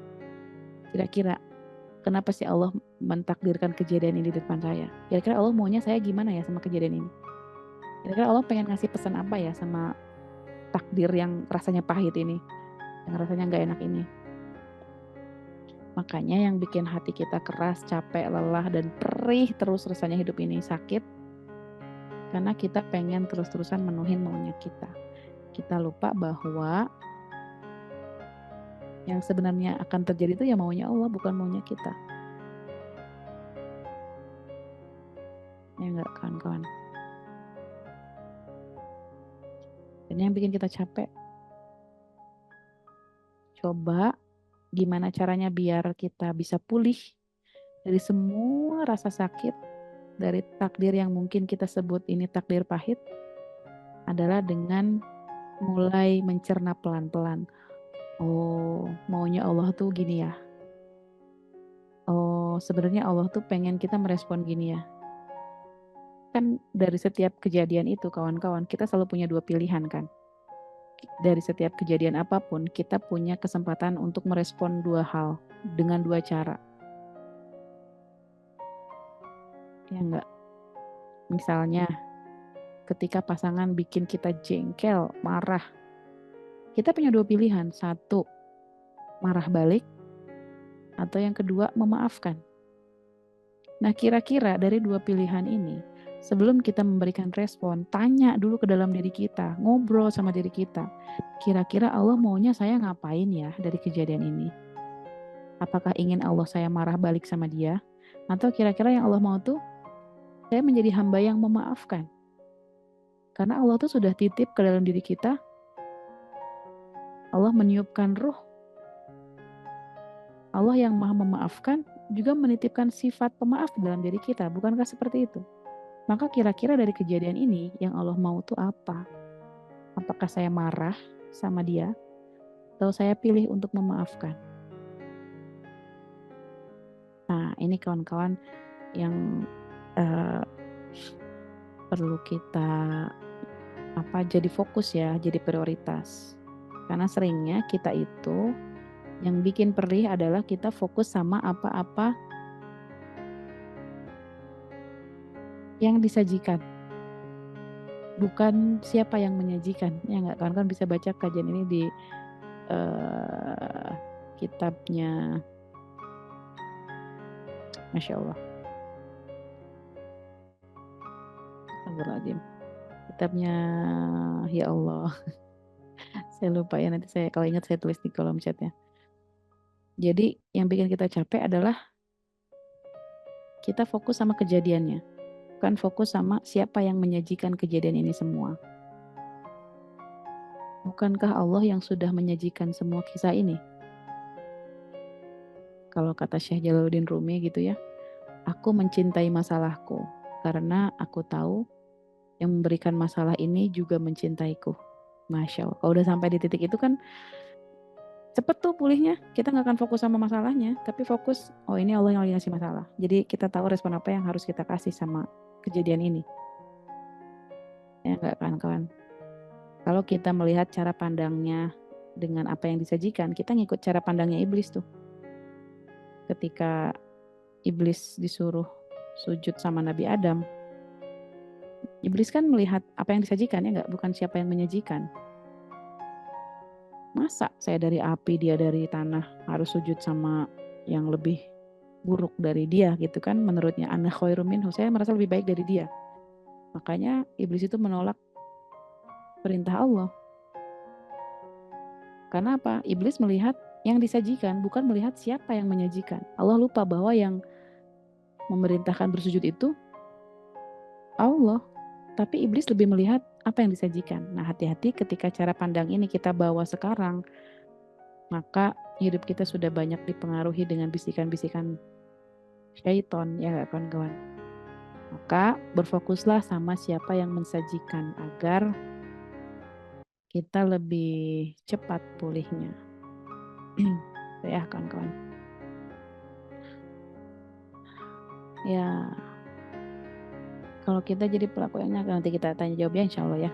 Kira-kira kenapa sih Allah mentakdirkan kejadian ini di depan saya? Kira-kira Allah maunya saya gimana ya sama kejadian ini? Kira-kira Allah pengen ngasih pesan apa ya sama takdir yang rasanya pahit ini? Yang rasanya nggak enak ini? Makanya yang bikin hati kita keras, capek, lelah, dan perih terus rasanya hidup ini sakit. Karena kita pengen terus-terusan menuhin maunya kita. Kita lupa bahwa yang sebenarnya akan terjadi itu ya maunya Allah, bukan maunya kita. Ya enggak kawan-kawan. Dan yang bikin kita capek, coba gimana caranya biar kita bisa pulih dari semua rasa sakit, dari takdir yang mungkin kita sebut ini takdir pahit, adalah dengan mulai mencerna pelan-pelan. Oh, maunya Allah tuh gini ya. Oh, sebenarnya Allah tuh pengen kita merespon gini ya. Kan dari setiap kejadian itu kawan-kawan, kita selalu punya dua pilihan kan. Dari setiap kejadian apapun, kita punya kesempatan untuk merespon dua hal dengan dua cara. Ya enggak? Misalnya, ketika pasangan bikin kita jengkel, marah, kita punya dua pilihan. Satu, marah balik, atau yang kedua, memaafkan. Nah, kira-kira dari dua pilihan ini, sebelum kita memberikan respon, tanya dulu ke dalam diri kita, ngobrol sama diri kita. Kira-kira Allah maunya saya ngapain ya dari kejadian ini? Apakah ingin Allah saya marah balik sama dia? Atau kira-kira yang Allah mau tuh, saya menjadi hamba yang memaafkan. Karena Allah tuh sudah titip ke dalam diri kita, Allah meniupkan ruh. Allah yang maha memaafkan juga menitipkan sifat pemaaf dalam diri kita. Bukankah seperti itu? Maka kira-kira dari kejadian ini yang Allah mau tuh apa? Apakah saya marah sama dia? Atau saya pilih untuk memaafkan? Nah, ini kawan-kawan yang perlu kita jadi fokus ya, jadi prioritas. Karena seringnya kita itu yang bikin perih adalah kita fokus sama apa-apa yang disajikan. Bukan siapa yang menyajikan. Ya enggak, kawan-kawan bisa baca kajian ini di kitabnya Masya Allah. Astagfirullahaladzim. Kitabnya ya Allah. Saya lupa ya, nanti saya kalau ingat saya tulis di kolom chatnya. Jadi yang bikin kita capek adalah kita fokus sama kejadiannya. Bukan fokus sama siapa yang menyajikan kejadian ini semua. Bukankah Allah yang sudah menyajikan semua kisah ini? Kalau kata Syekh Jalaluddin Rumi gitu ya, aku mencintai masalahku karena aku tahu yang memberikan masalah ini juga mencintaiku. Masya Allah. Kalau udah sampai di titik itu kan cepet tuh pulihnya. Kita nggak akan fokus sama masalahnya, tapi fokus, oh ini Allah yang lagi ngasih masalah. Jadi kita tahu respon apa yang harus kita kasih sama kejadian ini. Ya nggak kawan-kawan. Kalau kita melihat cara pandangnya dengan apa yang disajikan, kita ngikut cara pandangnya iblis tuh. Ketika iblis disuruh sujud sama Nabi Adam, iblis kan melihat apa yang disajikan ya nggak, bukan siapa yang menyajikan. Masa saya dari api, dia dari tanah, harus sujud sama yang lebih buruk dari dia gitu kan, menurutnya ana khairum minhu, saya merasa lebih baik dari dia. Makanya iblis itu menolak perintah Allah. Karena apa? Iblis melihat yang disajikan, bukan melihat siapa yang menyajikan. Allah lupa bahwa yang memerintahkan bersujud itu Allah. Tapi iblis lebih melihat apa yang disajikan. Nah, hati-hati ketika cara pandang ini kita bawa sekarang, maka hidup kita sudah banyak dipengaruhi dengan bisikan-bisikan syaiton, ya gak kawan-kawan? Maka berfokuslah sama siapa yang mensajikan agar kita lebih cepat pulihnya. Ya kawan-kawan. Ya, kalau kita jadi pelakunya nanti kita tanya jawab ya insya Allah ya.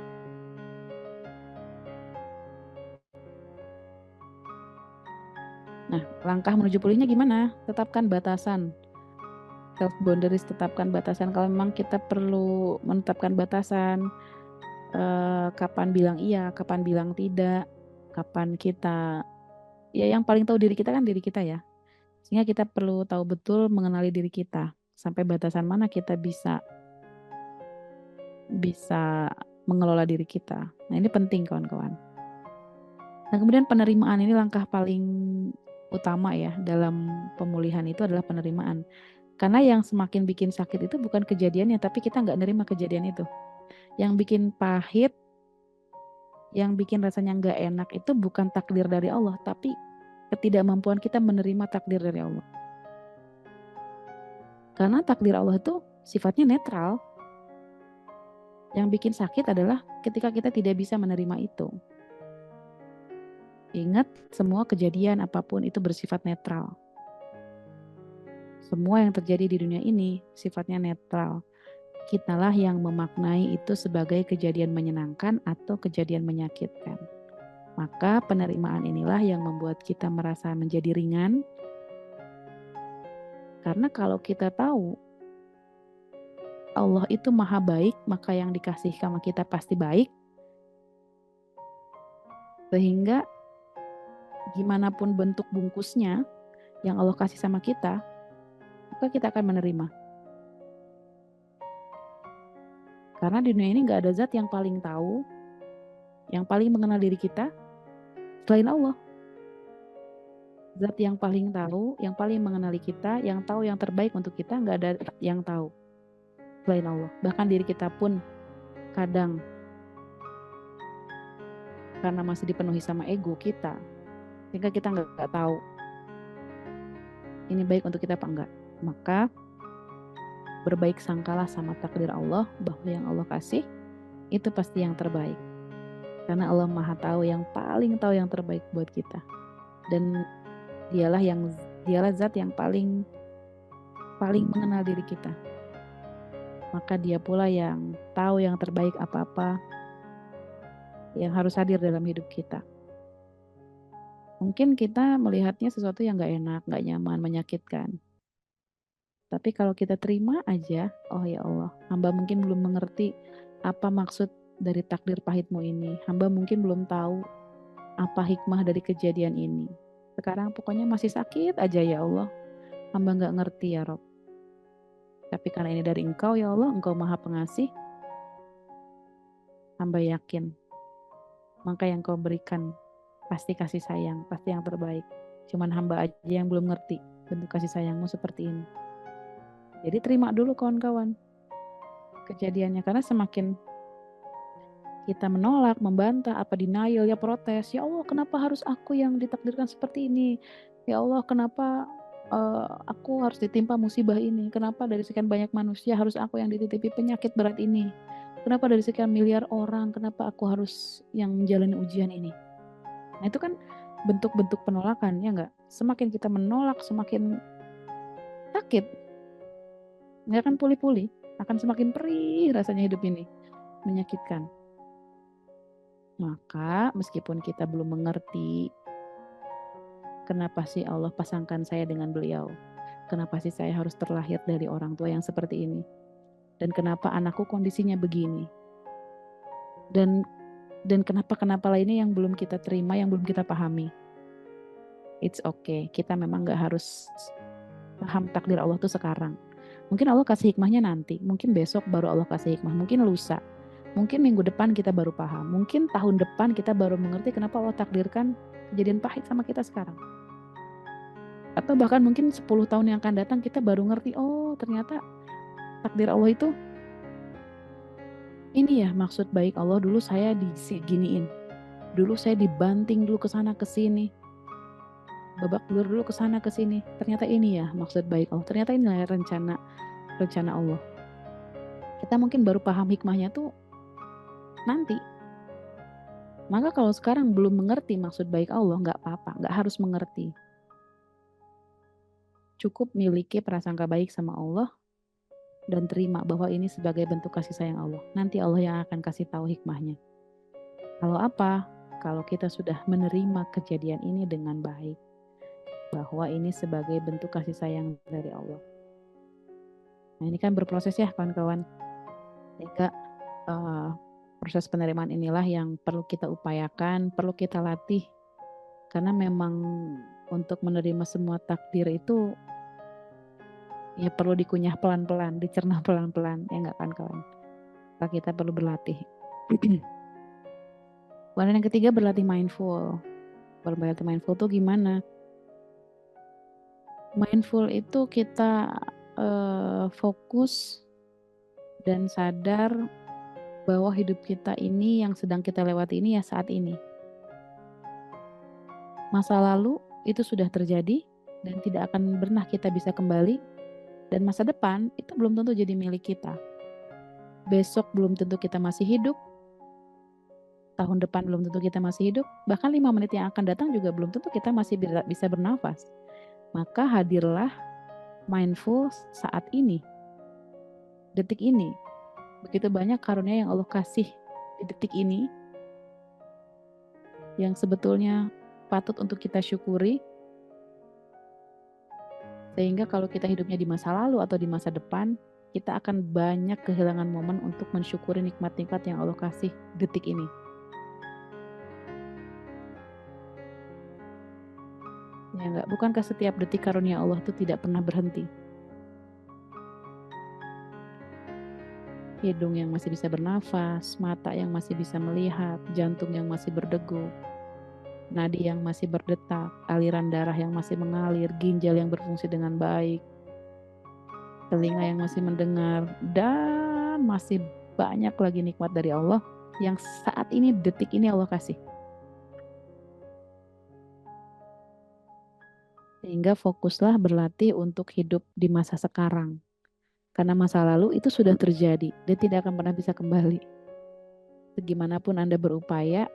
Nah, langkah menuju pulihnya gimana? Tetapkan batasan. Self boundaries, tetapkan batasan. Kalau memang kita perlu menetapkan batasan, kapan bilang iya, kapan bilang tidak, kapan kita, ya yang paling tahu diri kita kan diri kita ya. Sehingga kita perlu tahu betul mengenali diri kita. Sampai batasan mana kita bisa mengelola diri kita. Nah ini penting kawan-kawan. Nah kemudian penerimaan ini langkah paling utama ya dalam pemulihan itu adalah penerimaan. Karena yang semakin bikin sakit itu bukan kejadiannya, tapi kita nggak nerima kejadian itu. Yang bikin pahit, yang bikin rasanya nggak enak itu bukan takdir dari Allah, tapi ketidakmampuan kita menerima takdir dari Allah. Karena takdir Allah itu sifatnya netral. Yang bikin sakit adalah ketika kita tidak bisa menerima itu. Ingat, semua kejadian apapun itu bersifat netral. Semua yang terjadi di dunia ini sifatnya netral. Kitalah yang memaknai itu sebagai kejadian menyenangkan atau kejadian menyakitkan. Maka penerimaan inilah yang membuat kita merasa menjadi ringan. Karena kalau kita tahu Allah itu maha baik, maka yang dikasih sama kita pasti baik. Sehingga gimana pun bentuk bungkusnya yang Allah kasih sama kita, maka kita akan menerima. Karena di dunia ini gak ada zat yang paling tahu, yang paling mengenal diri kita selain Allah. Zat yang paling tahu, yang paling mengenali kita, yang tahu yang terbaik untuk kita, gak ada yang tahu selain Allah. Bahkan diri kita pun kadang karena masih dipenuhi sama ego kita, sehingga kita gak tahu ini baik untuk kita apa enggak. Maka berbaik sangkalah sama takdir Allah bahwa yang Allah kasih itu pasti yang terbaik. Karena Allah maha tahu yang paling tahu yang terbaik buat kita. Dan dialah zat yang paling mengenal diri kita. Maka dia pula yang tahu yang terbaik apa-apa yang harus hadir dalam hidup kita. Mungkin kita melihatnya sesuatu yang gak enak, gak nyaman, menyakitkan. Tapi kalau kita terima aja, oh ya Allah, hamba mungkin belum mengerti apa maksud dari takdir pahitmu ini. Hamba mungkin belum tahu apa hikmah dari kejadian ini. Sekarang pokoknya masih sakit aja ya Allah. Hamba gak ngerti ya Rob. Tapi karena ini dari Engkau ya Allah, Engkau maha pengasih. Hamba yakin. Maka yang Kau berikan pasti kasih sayang, pasti yang terbaik. Cuman hamba aja yang belum ngerti bentuk kasih sayangmu seperti ini. Jadi terima dulu kawan-kawan kejadiannya. Karena semakin kita menolak, membantah, apa denial, ya protes. Ya Allah kenapa harus aku yang ditakdirkan seperti ini? Ya Allah kenapa Aku harus ditimpa musibah ini? Kenapa dari sekian banyak manusia harus aku yang dititipi penyakit berat ini? Kenapa dari sekian miliar orang, kenapa aku harus yang menjalani ujian ini? Nah itu kan bentuk-bentuk penolakan, ya enggak? Semakin kita menolak, semakin sakit. Nggak akan pulih-pulih, akan semakin perih rasanya hidup ini. Menyakitkan. Maka meskipun kita belum mengerti kenapa sih Allah pasangkan saya dengan beliau, kenapa sih saya harus terlahir dari orang tua yang seperti ini, dan kenapa anakku kondisinya begini, dan kenapa lainnya yang belum kita terima, yang belum kita pahami. It's okay, kita memang nggak harus paham takdir Allah tuh sekarang. Mungkin Allah kasih hikmahnya nanti, mungkin besok baru Allah kasih hikmah, mungkin lusa, mungkin minggu depan kita baru paham, mungkin tahun depan kita baru mengerti kenapa Allah takdirkan kejadian pahit sama kita sekarang. Atau bahkan mungkin 10 tahun yang akan datang kita baru ngerti, oh ternyata takdir Allah itu ini ya maksud baik Allah, dulu saya diginiin, dulu saya dibanting dulu ke sana ke sini, babak belur dulu ke sana ke sini, ternyata ini ya maksud baik Allah, ternyata inilah rencana Allah. Kita mungkin baru paham hikmahnya tuh nanti. Maka kalau sekarang belum mengerti maksud baik Allah, nggak apa-apa, nggak harus mengerti. Cukup miliki prasangka baik sama Allah dan terima bahwa ini sebagai bentuk kasih sayang Allah. Nanti Allah yang akan kasih tahu hikmahnya. Kalau apa? Kalau kita sudah menerima kejadian ini dengan baik, bahwa ini sebagai bentuk kasih sayang dari Allah. Nah ini kan berproses ya kawan-kawan. Sehingga proses penerimaan inilah yang perlu kita upayakan, perlu kita latih. Karena memang untuk menerima semua takdir itu ya perlu dikunyah pelan-pelan, dicerna pelan-pelan, ya enggak kan kawan? Maka kita perlu berlatih. Kemudian yang ketiga berlatih mindful. Berlatih mindful tuh gimana? Mindful itu kita fokus dan sadar bahwa hidup kita ini yang sedang kita lewati ini ya saat ini. Masa lalu itu sudah terjadi dan tidak akan pernah kita bisa kembali, dan masa depan itu belum tentu jadi milik kita. Besok belum tentu kita masih hidup, tahun depan belum tentu kita masih hidup, bahkan 5 menit yang akan datang juga belum tentu kita masih bisa bernafas. Maka hadirlah mindful saat ini, detik ini. Begitu banyak karunia yang Allah kasih di detik ini, yang sebetulnya patut untuk kita syukuri, sehingga kalau kita hidupnya di masa lalu atau di masa depan, kita akan banyak kehilangan momen untuk mensyukuri nikmat-nikmat yang Allah kasih detik ini. Ya enggak, bukankah setiap detik karunia Allah itu tidak pernah berhenti? Hidung yang masih bisa bernafas, mata yang masih bisa melihat, jantung yang masih berdegup, nadi yang masih berdetak, aliran darah yang masih mengalir, ginjal yang berfungsi dengan baik, telinga yang masih mendengar, dan masih banyak lagi nikmat dari Allah yang saat ini, detik ini Allah kasih. Sehingga fokuslah berlatih untuk hidup di masa sekarang. Karena masa lalu itu sudah terjadi dan tidak akan pernah bisa kembali. Segimanapun Anda berupaya,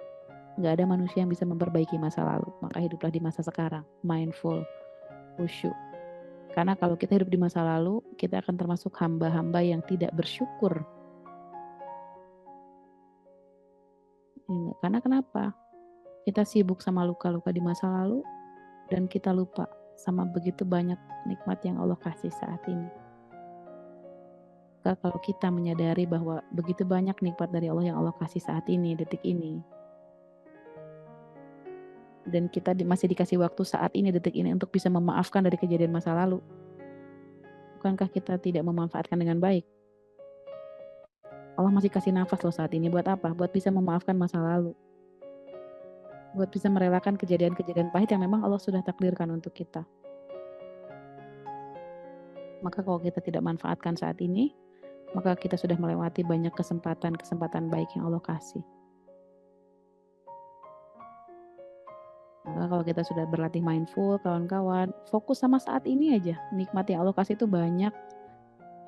nggak ada manusia yang bisa memperbaiki masa lalu. Maka hiduplah di masa sekarang, mindful, khusyuk. Karena kalau kita hidup di masa lalu, kita akan termasuk hamba-hamba yang tidak bersyukur. Karena kenapa? Kita sibuk sama luka-luka di masa lalu dan kita lupa sama begitu banyak nikmat yang Allah kasih saat ini. Maka kalau kita menyadari bahwa begitu banyak nikmat dari Allah yang Allah kasih saat ini, detik ini, dan kita masih dikasih waktu saat ini, detik ini untuk bisa memaafkan dari kejadian masa lalu, bukankah kita tidak memanfaatkan dengan baik? Allah masih kasih nafas loh saat ini, buat apa? Buat bisa memaafkan masa lalu, buat bisa merelakan kejadian-kejadian pahit yang memang Allah sudah takdirkan untuk kita. Maka kalau kita tidak manfaatkan saat ini, maka kita sudah melewati banyak kesempatan baik yang Allah kasih. Maka kalau kita sudah berlatih mindful, kawan-kawan, fokus sama saat ini aja. Nikmat yang Allah kasih itu banyak,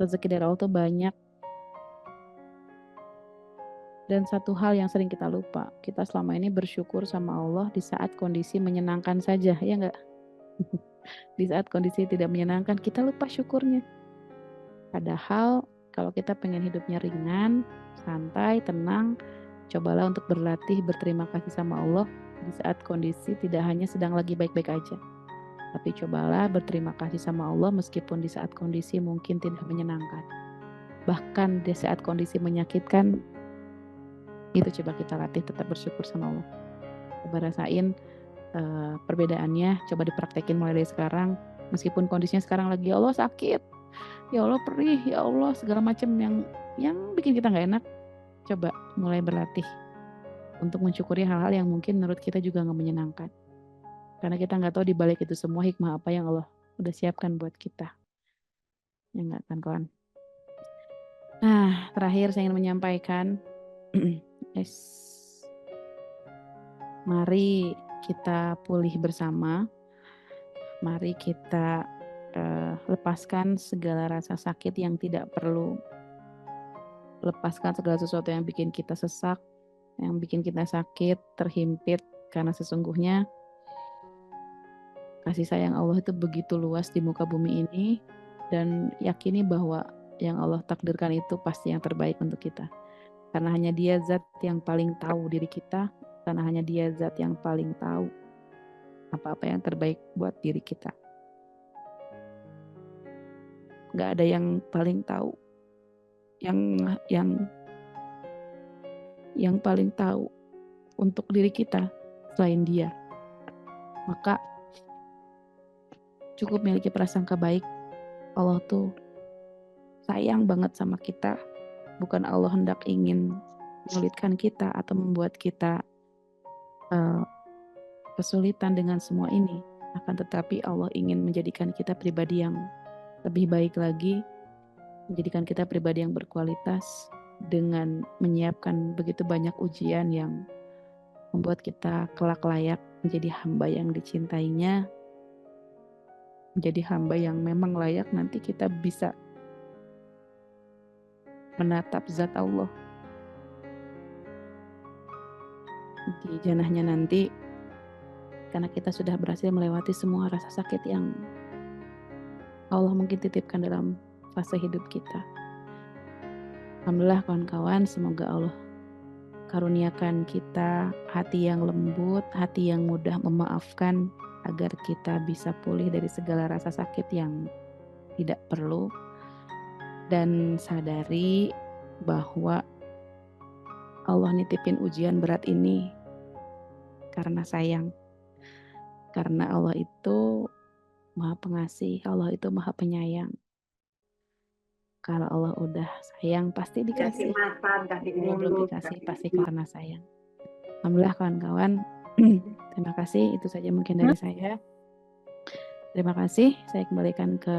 rezeki dari Allah itu banyak. Dan satu hal yang sering kita lupa, kita selama ini bersyukur sama Allah di saat kondisi menyenangkan saja, ya enggak? Di saat kondisi tidak menyenangkan, kita lupa syukurnya. Padahal kalau kita pengen hidupnya ringan, santai, tenang, cobalah untuk berlatih berterima kasih sama Allah di saat kondisi tidak hanya sedang lagi baik-baik aja. Tapi cobalah berterima kasih sama Allah meskipun di saat kondisi mungkin tidak menyenangkan. Bahkan di saat kondisi menyakitkan, itu coba kita latih tetap bersyukur sama Allah. Coba rasain perbedaannya, coba dipraktekin mulai dari sekarang. Meskipun kondisinya sekarang lagi, ya Allah sakit, ya Allah perih, ya Allah segala macam yang bikin kita nggak enak, coba mulai berlatih untuk mensyukuri hal-hal yang mungkin menurut kita juga nggak menyenangkan. Karena kita nggak tahu di balik itu semua hikmah apa yang Allah udah siapkan buat kita. Ya nggak kan kawan? Nah, terakhir saya ingin menyampaikan, mari kita pulih bersama, mari kita lepaskan segala rasa sakit yang tidak perlu, lepaskan segala sesuatu yang bikin kita sesak, yang bikin kita sakit, terhimpit, karena sesungguhnya kasih sayang Allah itu begitu luas di muka bumi ini, dan yakini bahwa yang Allah takdirkan itu pasti yang terbaik untuk kita. Karena hanya Dia zat yang paling tahu diri kita, karena hanya Dia zat yang paling tahu apa-apa yang terbaik buat diri kita. Gak ada yang paling tahu, yang paling tahu untuk diri kita selain Dia. Maka cukup miliki prasangka baik. Allah tuh sayang banget sama kita. Bukan Allah hendak ingin menyulitkan kita atau membuat kita kesulitan dengan semua ini. Akan tetapi Allah ingin menjadikan kita pribadi yang lebih baik lagi, menjadikan kita pribadi yang berkualitas dengan menyiapkan begitu banyak ujian yang membuat kita kelak layak menjadi hamba yang dicintainya, menjadi hamba yang memang layak nanti kita bisa menatap zat Allah di janahnya nanti, karena kita sudah berhasil melewati semua rasa sakit yang Allah mungkin titipkan dalam fase hidup kita. Alhamdulillah kawan-kawan, semoga Allah karuniakan kita hati yang lembut, hati yang mudah memaafkan, agar kita bisa pulih dari segala rasa sakit yang tidak perlu, dan sadari bahwa Allah nitipin ujian berat ini karena sayang. Karena Allah itu Maha Pengasih, Allah itu Maha Penyayang. Kalau Allah udah sayang pasti dikasih. Kalau belum dikasih pasti karena sayang. Alhamdulillah kawan-kawan. Terima kasih, itu saja mungkin dari saya. Terima kasih, saya kembalikan ke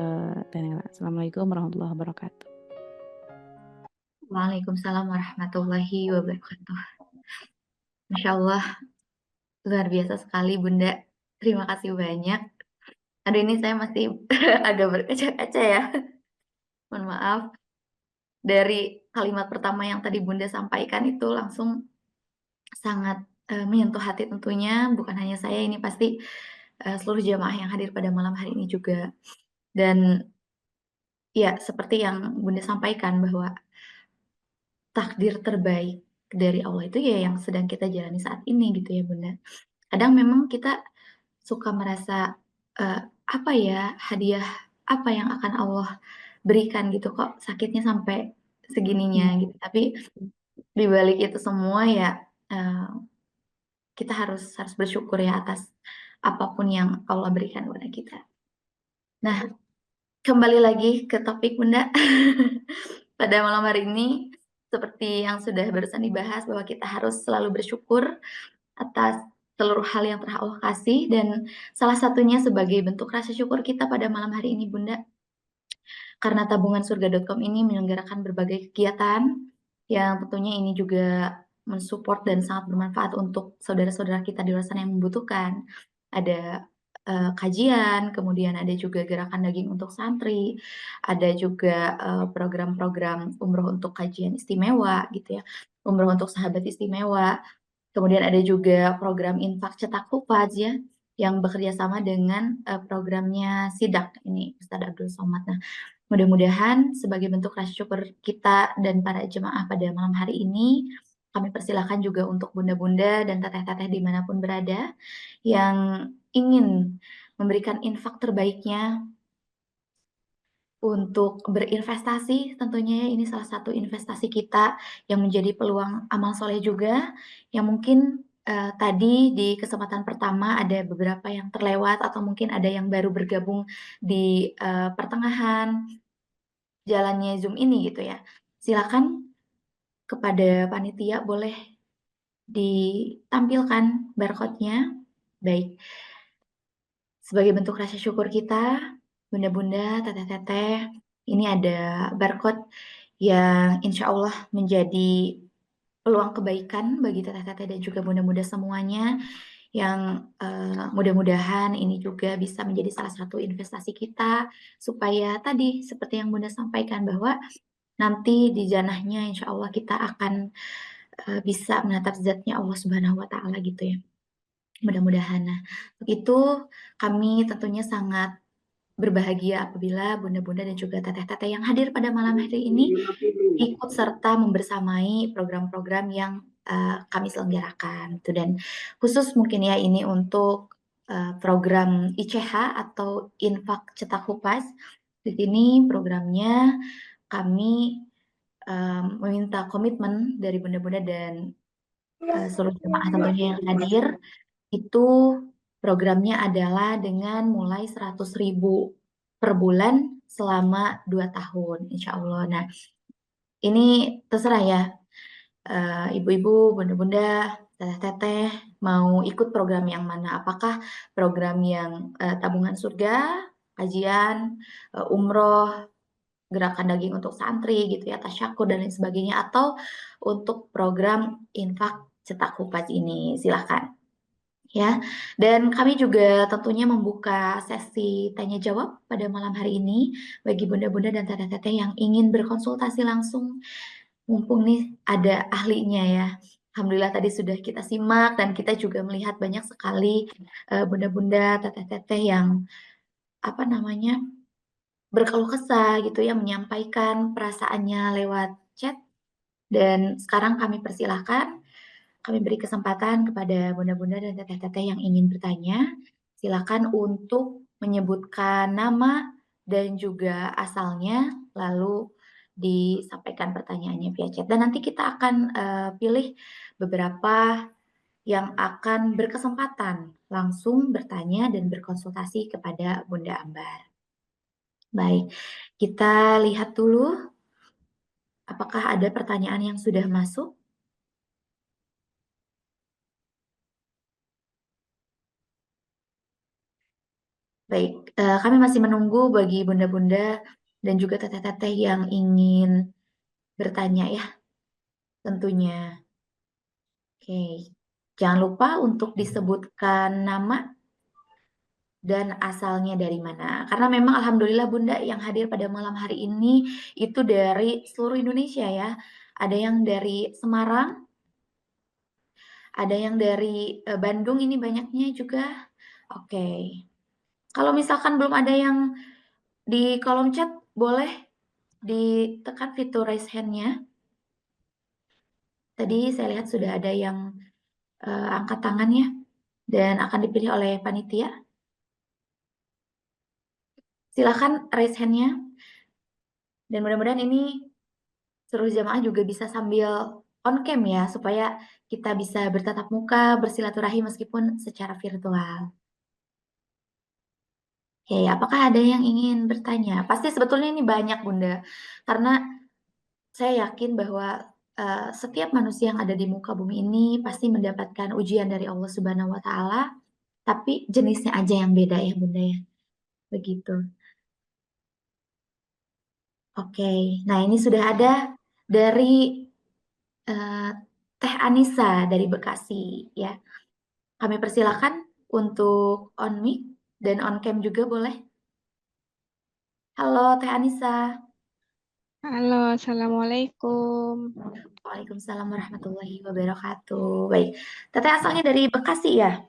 Tenela. Assalamualaikum warahmatullahi wabarakatuh. Waalaikumsalam warahmatullahi wabarakatuh. Masya Allah, luar biasa sekali Bunda. Terima kasih banyak. Aduh ini saya masih agak berkaca-kaca ya. Mohon maaf. Dari kalimat pertama yang tadi Bunda sampaikan itu langsung sangat menyentuh hati tentunya. Bukan hanya saya, ini pasti seluruh jamaah yang hadir pada malam hari ini juga. Dan ya seperti yang Bunda sampaikan bahwa takdir terbaik dari Allah itu ya yang sedang kita jalani saat ini gitu ya Bunda. Kadang memang kita suka merasa, apa ya, hadiah apa yang akan Allah berikan gitu, kok sakitnya sampai segininya gitu. Tapi di balik itu semua ya, eee, kita harus bersyukur ya atas apapun yang Allah berikan kepada kita. Nah, kembali lagi ke topik Bunda. Pada malam hari ini, seperti yang sudah barusan dibahas bahwa kita harus selalu bersyukur atas seluruh hal yang telah Allah kasih, dan salah satunya sebagai bentuk rasa syukur kita pada malam hari ini Bunda, karena tabungan surga.com ini menyelenggarakan berbagai kegiatan yang tentunya ini juga mensupport dan sangat bermanfaat untuk saudara-saudara kita di luar sana yang membutuhkan. Ada kajian, kemudian ada juga gerakan daging untuk santri, ada juga program-program umroh untuk kajian istimewa gitu ya, umroh untuk sahabat istimewa. Kemudian ada juga program infak cetak hufaz ya, yang bekerja sama dengan programnya Sidak ini Ustadz Abdul Somad. Nah, mudah-mudahan sebagai bentuk rasa syukur kita dan para jemaah pada malam hari ini, kami persilahkan juga untuk bunda-bunda dan teteh-teteh dimanapun berada yang ingin memberikan infak terbaiknya untuk berinvestasi. Tentunya ini salah satu investasi kita yang menjadi peluang amal soleh juga, yang mungkin tadi di kesempatan pertama ada beberapa yang terlewat atau mungkin ada yang baru bergabung di pertengahan jalannya Zoom ini gitu ya. Silakan kepada panitia boleh ditampilkan barcode-nya. Baik, sebagai bentuk rasa syukur kita, bunda-bunda, teteh-teteh, ini ada barcode yang insya Allah menjadi peluang kebaikan bagi teteh-teteh dan juga bunda-bunda semuanya, yang mudah-mudahan ini juga bisa menjadi salah satu investasi kita, supaya tadi seperti yang bunda sampaikan bahwa nanti di janahnya insya Allah kita akan bisa menatap zatnya Allah Subhanahu wa Ta'ala gitu ya. Mudah-mudahan. Nah, untuk itu kami tentunya sangat berbahagia apabila bunda-bunda dan juga teteh-teteh yang hadir pada malam hari ini ikut serta membersamai program-program yang kami selenggarakan. Gitu. Dan khusus mungkin ya ini untuk program ICH atau Infak Cetak Hupas. Di sini programnya kami meminta komitmen dari bunda-bunda dan seluruh jemaah tentunya yang hadir, itu programnya adalah dengan mulai 100.000 per bulan selama 2 tahun, insya Allah. Nah, ini terserah ya, ibu-ibu, bunda-bunda, teteh-teteh, mau ikut program yang mana? Apakah program yang tabungan surga, kajian, umroh, gerakan daging untuk santri gitu ya, tasyakur dan lain sebagainya, atau untuk program infak cetak kupas ini, silahkan ya. Dan kami juga tentunya membuka sesi tanya jawab pada malam hari ini bagi bunda-bunda dan teteh-teteh yang ingin berkonsultasi langsung, mumpung nih ada ahlinya ya. Alhamdulillah tadi sudah kita simak dan kita juga melihat banyak sekali bunda-bunda, teteh-teteh yang apa namanya berkeluh kesah gitu ya, menyampaikan perasaannya lewat chat. Dan sekarang kami persilahkan, kami beri kesempatan kepada bunda-bunda dan teteh-teteh yang ingin bertanya. Silakan untuk menyebutkan nama dan juga asalnya, lalu disampaikan pertanyaannya via chat. Dan nanti kita akan pilih beberapa yang akan berkesempatan langsung bertanya dan berkonsultasi kepada Bunda Ambar. Baik, kita lihat dulu apakah ada pertanyaan yang sudah masuk. Baik, kami masih menunggu bagi bunda-bunda dan juga teteh-teteh yang ingin bertanya ya, tentunya. Oke, jangan lupa untuk disebutkan nama dan asalnya dari mana. Karena memang alhamdulillah bunda yang hadir pada malam hari ini itu dari seluruh Indonesia ya. Ada yang dari Semarang, ada yang dari Bandung, ini banyaknya juga. Oke. Kalau misalkan belum ada yang di kolom chat, boleh ditekan fitur raise hand-nya. Tadi saya lihat sudah ada yang angkat tangannya dan akan dipilih oleh panitia. Silakan raise hand-nya. Dan mudah-mudahan ini seluruh jamaah juga bisa sambil on cam ya, supaya kita bisa bertatap muka, bersilaturahmi meskipun secara virtual. Ya, ya, apakah ada yang ingin bertanya? Pasti sebetulnya ini banyak Bunda, karena saya yakin bahwa setiap manusia yang ada di muka bumi ini pasti mendapatkan ujian dari Allah Subhanahu wa Ta'ala, tapi jenisnya aja yang beda ya Bunda ya. Begitu. Oke, nah ini sudah ada dari eh, Teh Anissa dari Bekasi ya. Kami persilakan untuk on mic dan on cam juga boleh. Halo Teh Anissa. Halo, Assalamualaikum. Waalaikumsalam warahmatullahi wabarakatuh. Baik, Teteh asalnya dari Bekasi ya?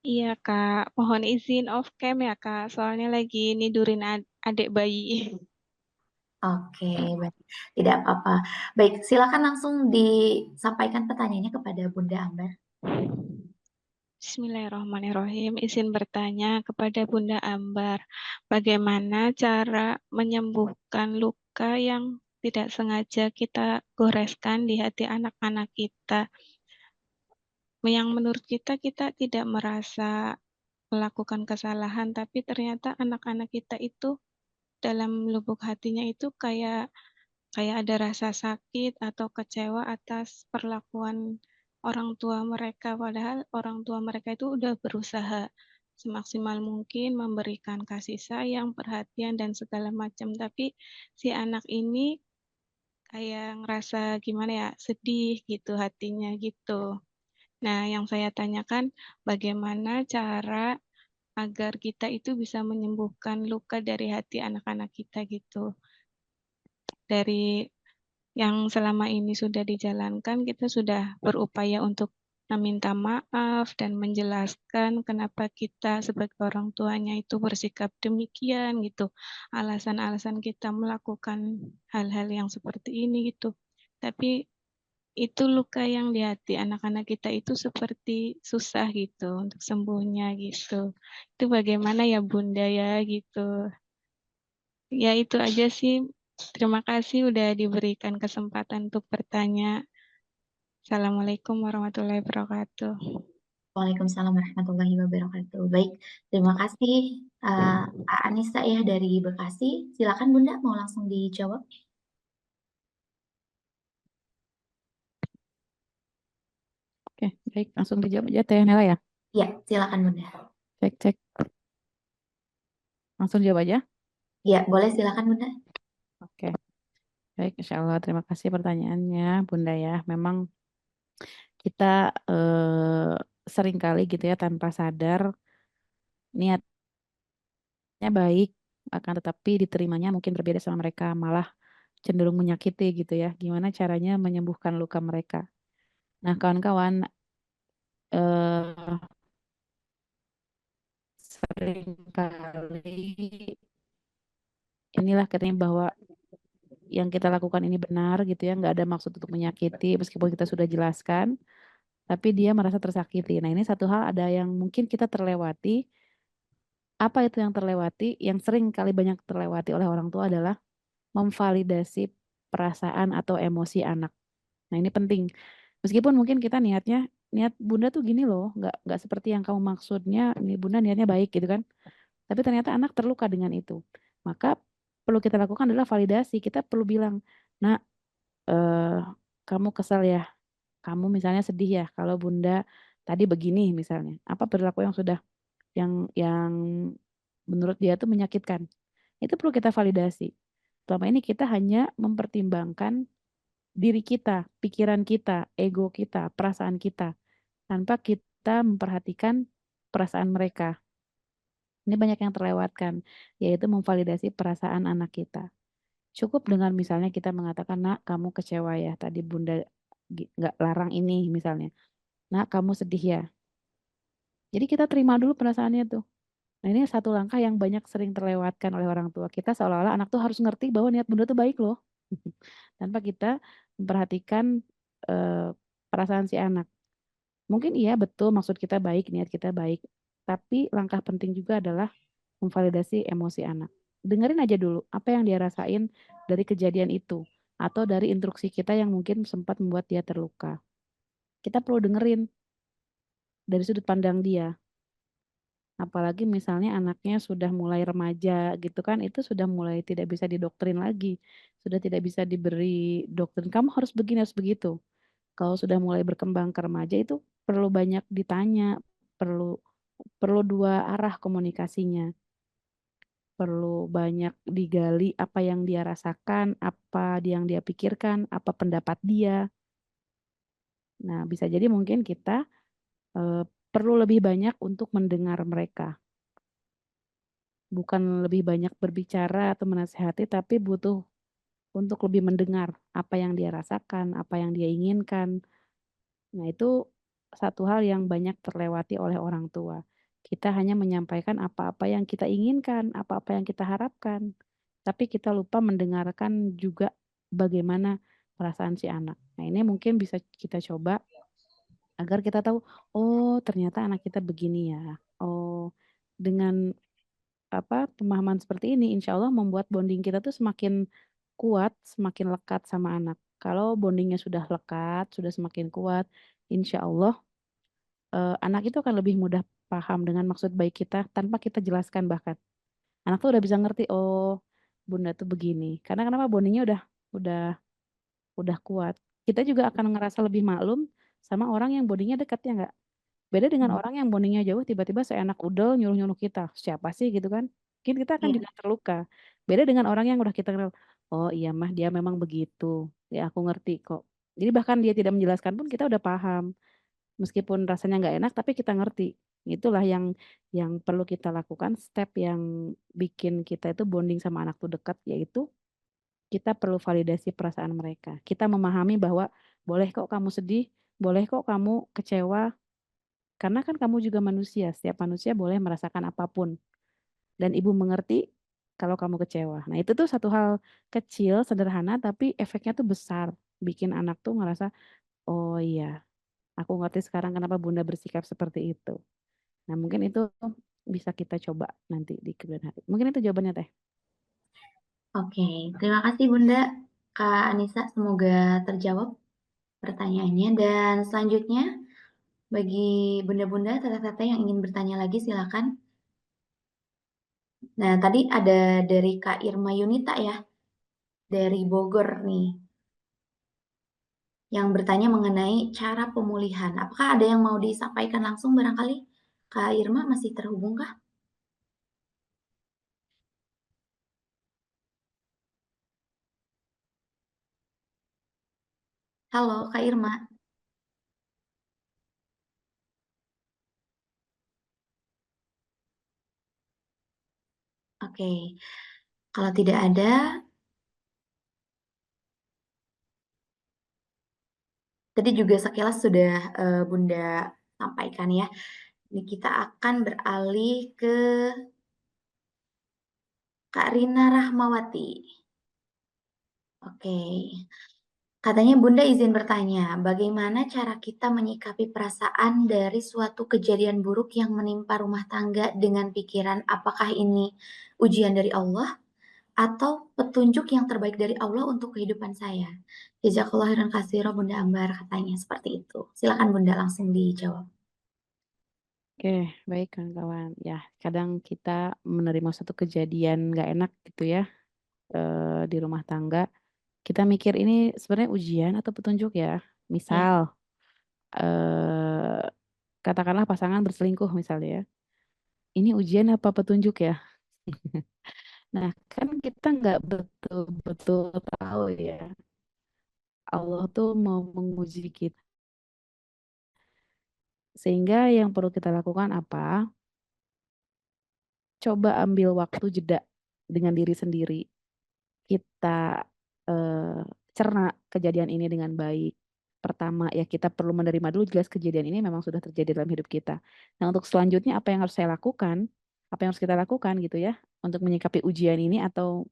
Iya, Kak. Mohon izin off cam ya, Kak. Soalnya lagi nidurin adik bayi. Oke, baik. Tidak apa-apa. Baik, silakan langsung disampaikan pertanyaannya kepada Bunda Ambar. Bismillahirrahmanirrahim. Izin bertanya kepada Bunda Ambar, bagaimana cara menyembuhkan luka yang tidak sengaja kita goreskan di hati anak-anak kita? Yang menurut kita tidak merasa melakukan kesalahan, tapi ternyata anak-anak kita itu dalam lubuk hatinya itu kayak kayak ada rasa sakit atau kecewa atas perlakuan orang tua mereka, padahal orang tua mereka itu udah berusaha semaksimal mungkin memberikan kasih sayang, perhatian, dan segala macam. Tapi si anak ini kayak ngerasa gimana ya, sedih gitu hatinya gitu. Nah, yang saya tanyakan bagaimana cara agar kita itu bisa menyembuhkan luka dari hati anak-anak kita gitu. Dari yang selama ini sudah dijalankan, kita sudah berupaya untuk meminta maaf dan menjelaskan kenapa kita sebagai orang tuanya itu bersikap demikian gitu. Alasan-alasan kita melakukan hal-hal yang seperti ini gitu. Tapi itu luka yang di hati anak-anak kita itu seperti susah gitu untuk sembuhnya gitu. Itu bagaimana ya Bunda ya gitu. Ya itu aja sih. Terima kasih udah diberikan kesempatan untuk bertanya. Assalamualaikum warahmatullahi wabarakatuh. Waalaikumsalam warahmatullahi wabarakatuh. Baik, terima kasih Kak Anissa ya dari Bekasi. Silakan Bunda mau langsung dijawab. Oke, baik. Langsung dijawab aja Teh Nela ya. Ya, silakan Bunda. Cek, cek. Langsung jawab aja. Ya, boleh silakan Bunda. Oke, baik. Insya Allah. Terima kasih pertanyaannya, Bunda ya. Memang kita sering kali gitu ya tanpa sadar niatnya baik, akan tetapi diterimanya mungkin berbeda sama mereka, malah cenderung menyakiti gitu ya. Gimana caranya menyembuhkan luka mereka? Nah, kawan-kawan, eh sering kali inilah katanya bahwa yang kita lakukan ini benar gitu ya, nggak ada maksud untuk menyakiti meskipun kita sudah jelaskan, tapi dia merasa tersakiti. Nah, ini satu hal ada yang mungkin kita terlewati. Apa itu yang terlewati? Yang sering kali banyak terlewati oleh orang tua adalah memvalidasi perasaan atau emosi anak. Nah, ini penting. Meskipun mungkin kita niatnya, niat Bunda tuh gini loh, nggak seperti yang kamu maksudnya, ini Bunda niatnya baik gitu kan. Tapi ternyata anak terluka dengan itu. Maka perlu kita lakukan adalah validasi. Kita perlu bilang, nah, eh, kamu kesal ya, kamu misalnya sedih ya kalau Bunda tadi begini misalnya. Apa perilaku yang sudah yang menurut dia tuh menyakitkan. Itu perlu kita validasi. Selama ini kita hanya mempertimbangkan diri kita, pikiran kita, ego kita, perasaan kita tanpa kita memperhatikan perasaan mereka. Ini banyak yang terlewatkan, yaitu memvalidasi perasaan anak kita. Cukup dengan misalnya kita mengatakan, nak kamu kecewa ya, tadi bunda nggak larang ini misalnya. Nak kamu sedih ya. Jadi kita terima dulu perasaannya tuh. Nah ini satu langkah yang banyak sering terlewatkan oleh orang tua kita seolah-olah anak tuh harus ngerti bahwa niat bunda tuh baik loh. Tanpa kita memperhatikan eh, perasaan si anak. Mungkin iya betul maksud kita baik, niat kita baik. Tapi langkah penting juga adalah memvalidasi emosi anak. Dengerin aja dulu apa yang dia rasain dari kejadian itu. Atau dari instruksi kita yang mungkin sempat membuat dia terluka. Kita perlu dengerin dari sudut pandang dia. Apalagi misalnya anaknya sudah mulai remaja gitu kan, itu sudah mulai tidak bisa didoktrin lagi. Sudah tidak bisa diberi doktrin, kamu harus begini, harus begitu. Kalau sudah mulai berkembang ke remaja itu perlu banyak ditanya, perlu perlu dua arah komunikasinya, perlu banyak digali apa yang dia rasakan, apa yang dia pikirkan, apa pendapat dia. Nah, bisa jadi mungkin kita perlu lebih banyak untuk mendengar mereka. Bukan lebih banyak berbicara atau menasehati, tapi butuh untuk lebih mendengar apa yang dia rasakan, apa yang dia inginkan. Nah, itu satu hal yang banyak terlewati oleh orang tua. Kita hanya menyampaikan apa-apa yang kita inginkan, apa-apa yang kita harapkan, tapi kita lupa mendengarkan juga bagaimana perasaan si anak. Nah, ini mungkin bisa kita coba agar kita tahu, oh ternyata anak kita begini ya. Oh, dengan pemahaman seperti ini insya Allah membuat bonding kita tuh semakin kuat, semakin lekat sama anak. Kalau bondingnya sudah lekat, sudah semakin kuat, insya Allah anak itu akan lebih mudah paham dengan maksud baik kita tanpa kita jelaskan bahkan. Anak tuh udah bisa ngerti, oh bunda tuh begini. Karena kenapa bondingnya udah udah kuat. Kita juga akan ngerasa lebih maklum sama orang yang bondingnya dekat ya nggak? Beda dengan Hmm. orang yang bondingnya jauh tiba-tiba seenak udel nyuruh-nyuruh kita, siapa sih gitu kan? Mungkin kita akan Iya. juga terluka. Beda dengan orang yang udah kita kenal, oh iya mah dia memang begitu, ya aku ngerti kok. Jadi bahkan dia tidak menjelaskan pun kita udah paham. Meskipun rasanya nggak enak tapi kita ngerti. Itulah yang perlu kita lakukan, step yang bikin kita itu bonding sama anak tuh dekat, yaitu kita perlu validasi perasaan mereka. Kita memahami bahwa boleh kok kamu sedih, boleh kok kamu kecewa, karena kan kamu juga manusia, setiap manusia boleh merasakan apapun dan ibu mengerti kalau kamu kecewa. Nah, itu tuh satu hal kecil, sederhana, tapi efeknya tuh besar. Bikin anak tuh ngerasa, "Oh iya, aku ngerti sekarang kenapa Bunda bersikap seperti itu." Nah, mungkin itu bisa kita coba nanti di kemudian hari. Mungkin itu jawabannya, Teh. Oke, terima kasih Bunda. Kak Anissa, semoga terjawab pertanyaannya. Dan selanjutnya, bagi bunda-bunda, teteh-teteh yang ingin bertanya lagi, silakan. Nah, tadi ada dari Kak Irma Yunita ya, dari Bogor nih, yang bertanya mengenai cara pemulihan. Apakah ada yang mau disampaikan langsung barangkali? Kak Irma masih terhubung kah? Halo, Kak Irma. Oke, kalau tidak ada, tadi juga sekilas sudah Bunda sampaikan ya. Ini kita akan beralih ke Kak Rina Rahmawati. Oke, katanya Bunda izin bertanya, bagaimana cara kita menyikapi perasaan dari suatu kejadian buruk yang menimpa rumah tangga dengan pikiran apakah ini ujian dari Allah atau petunjuk yang terbaik dari Allah untuk kehidupan saya? Jazakallah khairan katsira Bunda Ambar katanya seperti itu. Silakan Bunda langsung dijawab. Oke, baik kawan-kawan. Ya, kadang kita menerima satu kejadian nggak enak gitu ya di rumah tangga. Kita mikir ini sebenarnya ujian atau petunjuk ya. Ya, Misal, eh katakanlah pasangan berselingkuh misalnya ya. Ini ujian apa petunjuk ya? Nah, kan kita nggak betul-betul tahu ya. Allah tuh mau menguji kita. Sehingga yang perlu kita lakukan apa? Coba ambil waktu jeda dengan diri sendiri. Kita eh, cerna kejadian ini dengan baik. Pertama ya kita perlu menerima dulu jelas kejadian ini memang sudah terjadi dalam hidup kita. Nah untuk selanjutnya apa yang harus saya lakukan, apa yang harus kita lakukan gitu ya untuk menyikapi ujian ini atau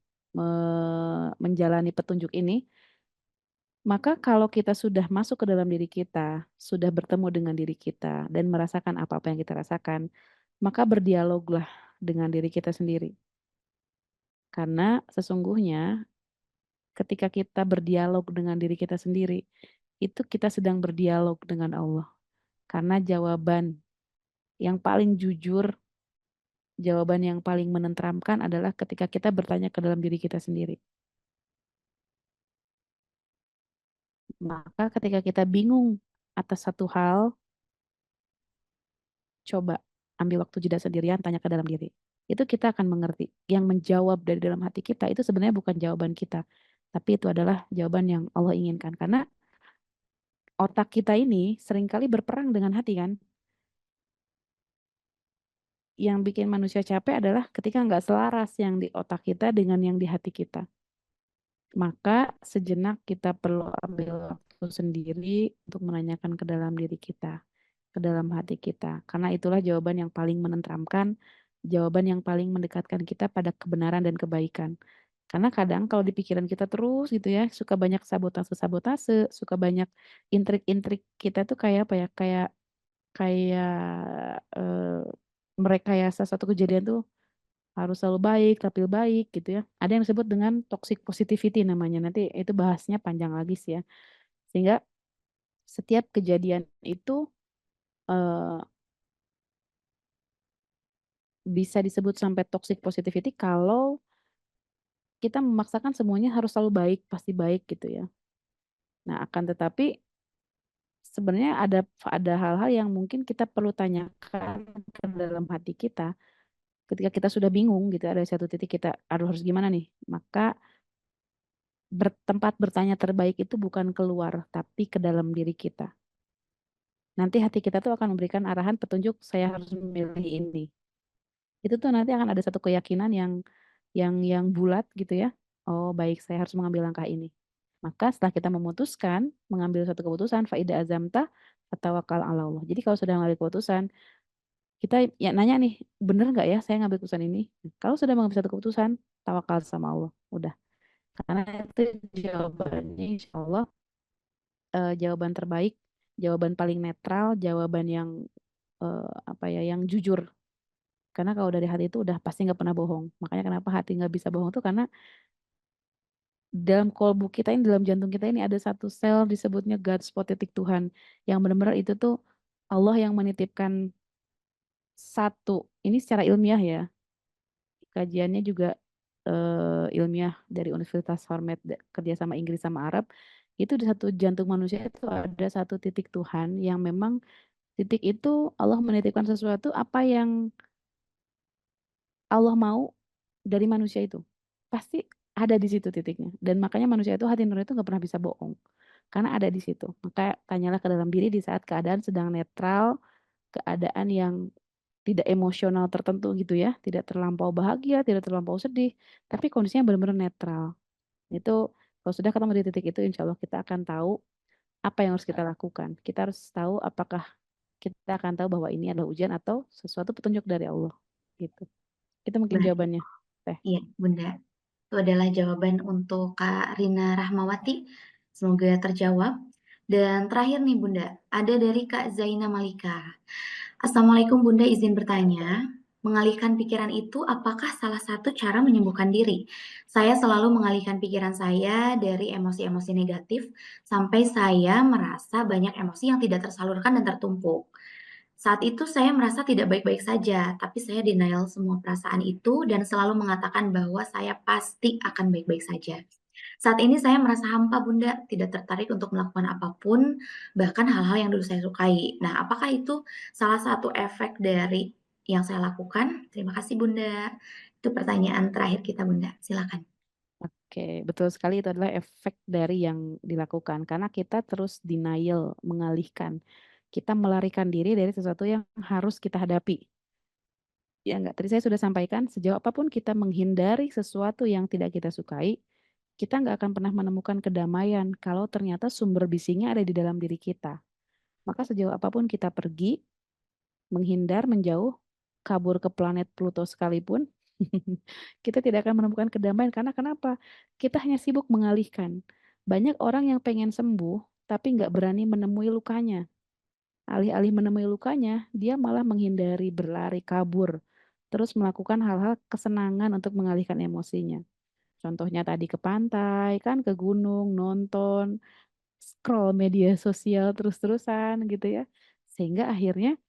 menjalani petunjuk ini, maka kalau kita sudah masuk ke dalam diri kita, sudah bertemu dengan diri kita dan merasakan apa-apa yang kita rasakan, maka berdialoglah dengan diri kita sendiri. Karena sesungguhnya ketika kita berdialog dengan diri kita sendiri, itu kita sedang berdialog dengan Allah. Karena jawaban yang paling jujur, jawaban yang paling menenteramkan adalah ketika kita bertanya ke dalam diri kita sendiri. Maka ketika kita bingung atas satu hal, coba ambil waktu jeda sendirian, tanya ke dalam diri. Itu kita akan mengerti. Yang menjawab dari dalam hati kita itu sebenarnya bukan jawaban kita. Tapi itu adalah jawaban yang Allah inginkan. Karena otak kita ini seringkali berperang dengan hati kan. Yang bikin manusia capek adalah ketika nggak selaras yang di otak kita dengan yang di hati kita. Maka sejenak kita perlu ambil waktu sendiri untuk menanyakan ke dalam diri kita, ke dalam hati kita. Karena itulah jawaban yang paling menenteramkan, jawaban yang paling mendekatkan kita pada kebenaran dan kebaikan. Karena kadang kalau di pikiran kita terus gitu ya, suka banyak sabotase-sabotase, suka banyak intrik-intrik kita tuh kayak apa ya, kayak kayak eh, merekayasa satu kejadian tuh harus selalu baik, tampil baik gitu ya. Ada yang disebut dengan toxic positivity namanya. Nanti itu bahasnya panjang lagi sih ya. Sehingga setiap kejadian itu eh, bisa disebut sampai toxic positivity kalau kita memaksakan semuanya harus selalu baik, pasti baik gitu ya. Nah, akan tetapi sebenarnya ada hal-hal yang mungkin kita perlu tanyakan ke dalam hati kita ketika kita sudah bingung gitu, ada satu titik kita aduh harus gimana nih? Maka tempat bertanya terbaik itu bukan keluar, tapi ke dalam diri kita. Nanti hati kita tuh akan memberikan arahan petunjuk saya harus memilih ini. Itu tuh nanti akan ada satu keyakinan yang bulat gitu ya. Oh, baik, saya harus mengambil langkah ini. Maka setelah kita memutuskan mengambil suatu keputusan faida azamta fatawakal ala Allah. Jadi kalau sudah mengambil keputusan, kita ya nanya nih, bener nggak ya saya ngambil keputusan ini? Kalau sudah mengambil satu keputusan, tawakal sama Allah. Udah. Karena itu jawabannya insya Allah jawaban terbaik, jawaban paling netral, jawaban yang apa ya, yang jujur. Karena kalau dari hati itu udah pasti nggak pernah bohong. Makanya kenapa hati nggak bisa bohong tuh karena dalam kolbu kita ini, dalam jantung kita ini ada satu sel disebutnya God spot titik Tuhan. Yang benar-benar itu tuh Allah yang menitipkan satu. Ini secara ilmiah ya. Kajiannya juga ilmiah dari Universitas Hormet kerja sama Inggris sama Arab. Itu di satu jantung manusia itu ada satu titik Tuhan yang memang titik itu Allah menitipkan sesuatu apa yang Allah mau dari manusia itu. Pasti ada di situ titiknya. Dan makanya manusia itu hati nurani itu nggak pernah bisa bohong. Karena ada di situ. Maka tanyalah ke dalam diri di saat keadaan sedang netral, keadaan yang tidak emosional tertentu gitu ya, tidak terlampau bahagia, tidak terlampau sedih, tapi kondisinya benar-benar netral. Itu kalau sudah ketemu di titik itu, insya Allah kita akan tahu apa yang harus kita lakukan. Kita harus tahu apakah kita akan tahu bahwa ini adalah ujian atau sesuatu petunjuk dari Allah. Gitu. Itu mungkin Nah, jawabannya. Teh. iya, Bunda. Itu adalah jawaban untuk Kak Rina Rahmawati. Semoga terjawab. Dan terakhir nih Bunda, ada dari Kak Zaina Malika. Assalamualaikum Bunda, izin bertanya. Mengalihkan pikiran itu apakah salah satu cara menyembuhkan diri? Saya selalu mengalihkan pikiran saya dari emosi-emosi negatif sampai saya merasa banyak emosi yang tidak tersalurkan dan tertumpuk. Saat itu saya merasa tidak baik-baik saja, tapi saya denial semua perasaan itu dan selalu mengatakan bahwa saya pasti akan baik-baik saja. Saat ini saya merasa hampa Bunda, tidak tertarik untuk melakukan apapun, bahkan hal-hal yang dulu saya sukai. Nah, apakah itu salah satu efek dari yang saya lakukan? Terima kasih Bunda. Itu pertanyaan terakhir kita Bunda, silakan. Oke, betul sekali itu adalah efek dari yang dilakukan. Karena kita terus denial, mengalihkan. Kita melarikan diri dari sesuatu yang harus kita hadapi. Ya enggak, tadi saya sudah sampaikan, sejauh apapun kita menghindari sesuatu yang tidak kita sukai, kita nggak akan pernah menemukan kedamaian kalau ternyata sumber bisingnya ada di dalam diri kita. Maka sejauh apapun kita pergi, menghindar, menjauh, kabur ke planet Pluto sekalipun, kita tidak akan menemukan kedamaian. Karena kenapa? Kita hanya sibuk mengalihkan. Banyak orang yang pengen sembuh, tapi nggak berani menemui lukanya. Alih-alih menemui lukanya, dia malah menghindari, berlari, kabur. Terus melakukan hal-hal kesenangan untuk mengalihkan emosinya. Contohnya tadi ke pantai, kan ke gunung, nonton, scroll media sosial terus-terusan gitu ya. Sehingga akhirnya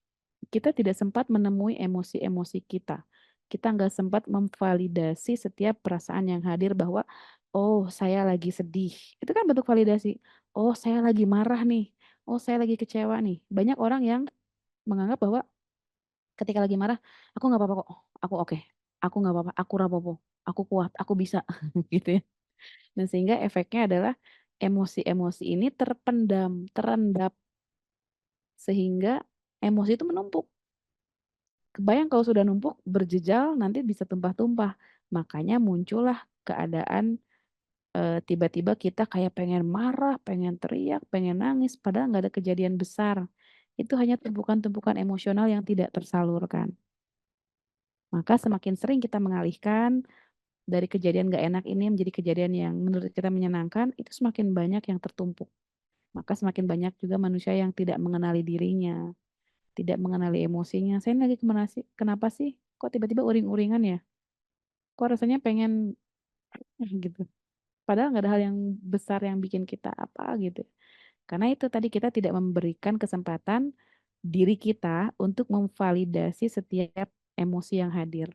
kita tidak sempat menemui emosi-emosi kita. Kita nggak sempat memvalidasi setiap perasaan yang hadir bahwa, oh saya lagi sedih. Itu kan bentuk validasi. Oh saya lagi marah nih. Oh saya lagi kecewa nih. Banyak orang yang menganggap bahwa ketika lagi marah, aku nggak apa-apa kok. Aku oke. Aku nggak apa-apa. Aku rapopo. Aku kuat. Aku bisa. Gitu ya. Dan sehingga efeknya adalah emosi-emosi ini terpendam, terendap, sehingga emosi itu menumpuk. Kebayang kalau sudah numpuk, berjejal, nanti bisa tumpah-tumpah. Makanya muncullah keadaan, tiba-tiba kita kayak pengen marah, pengen teriak, pengen nangis, padahal nggak ada kejadian besar. Itu hanya tumpukan-tumpukan emosional yang tidak tersalurkan. Maka semakin sering kita mengalihkan dari kejadian nggak enak ini menjadi kejadian yang menurut kita menyenangkan, itu semakin banyak yang tertumpuk. Maka semakin banyak juga manusia yang tidak mengenali dirinya, tidak mengenali emosinya. "Saya lagi kemana sih? Kenapa sih? Kok tiba-tiba uring-uringan ya? Kok rasanya pengen" gitu. Padahal nggak ada hal yang besar yang bikin kita apa gitu. Karena itu tadi kita tidak memberikan kesempatan diri kita untuk memvalidasi setiap emosi yang hadir.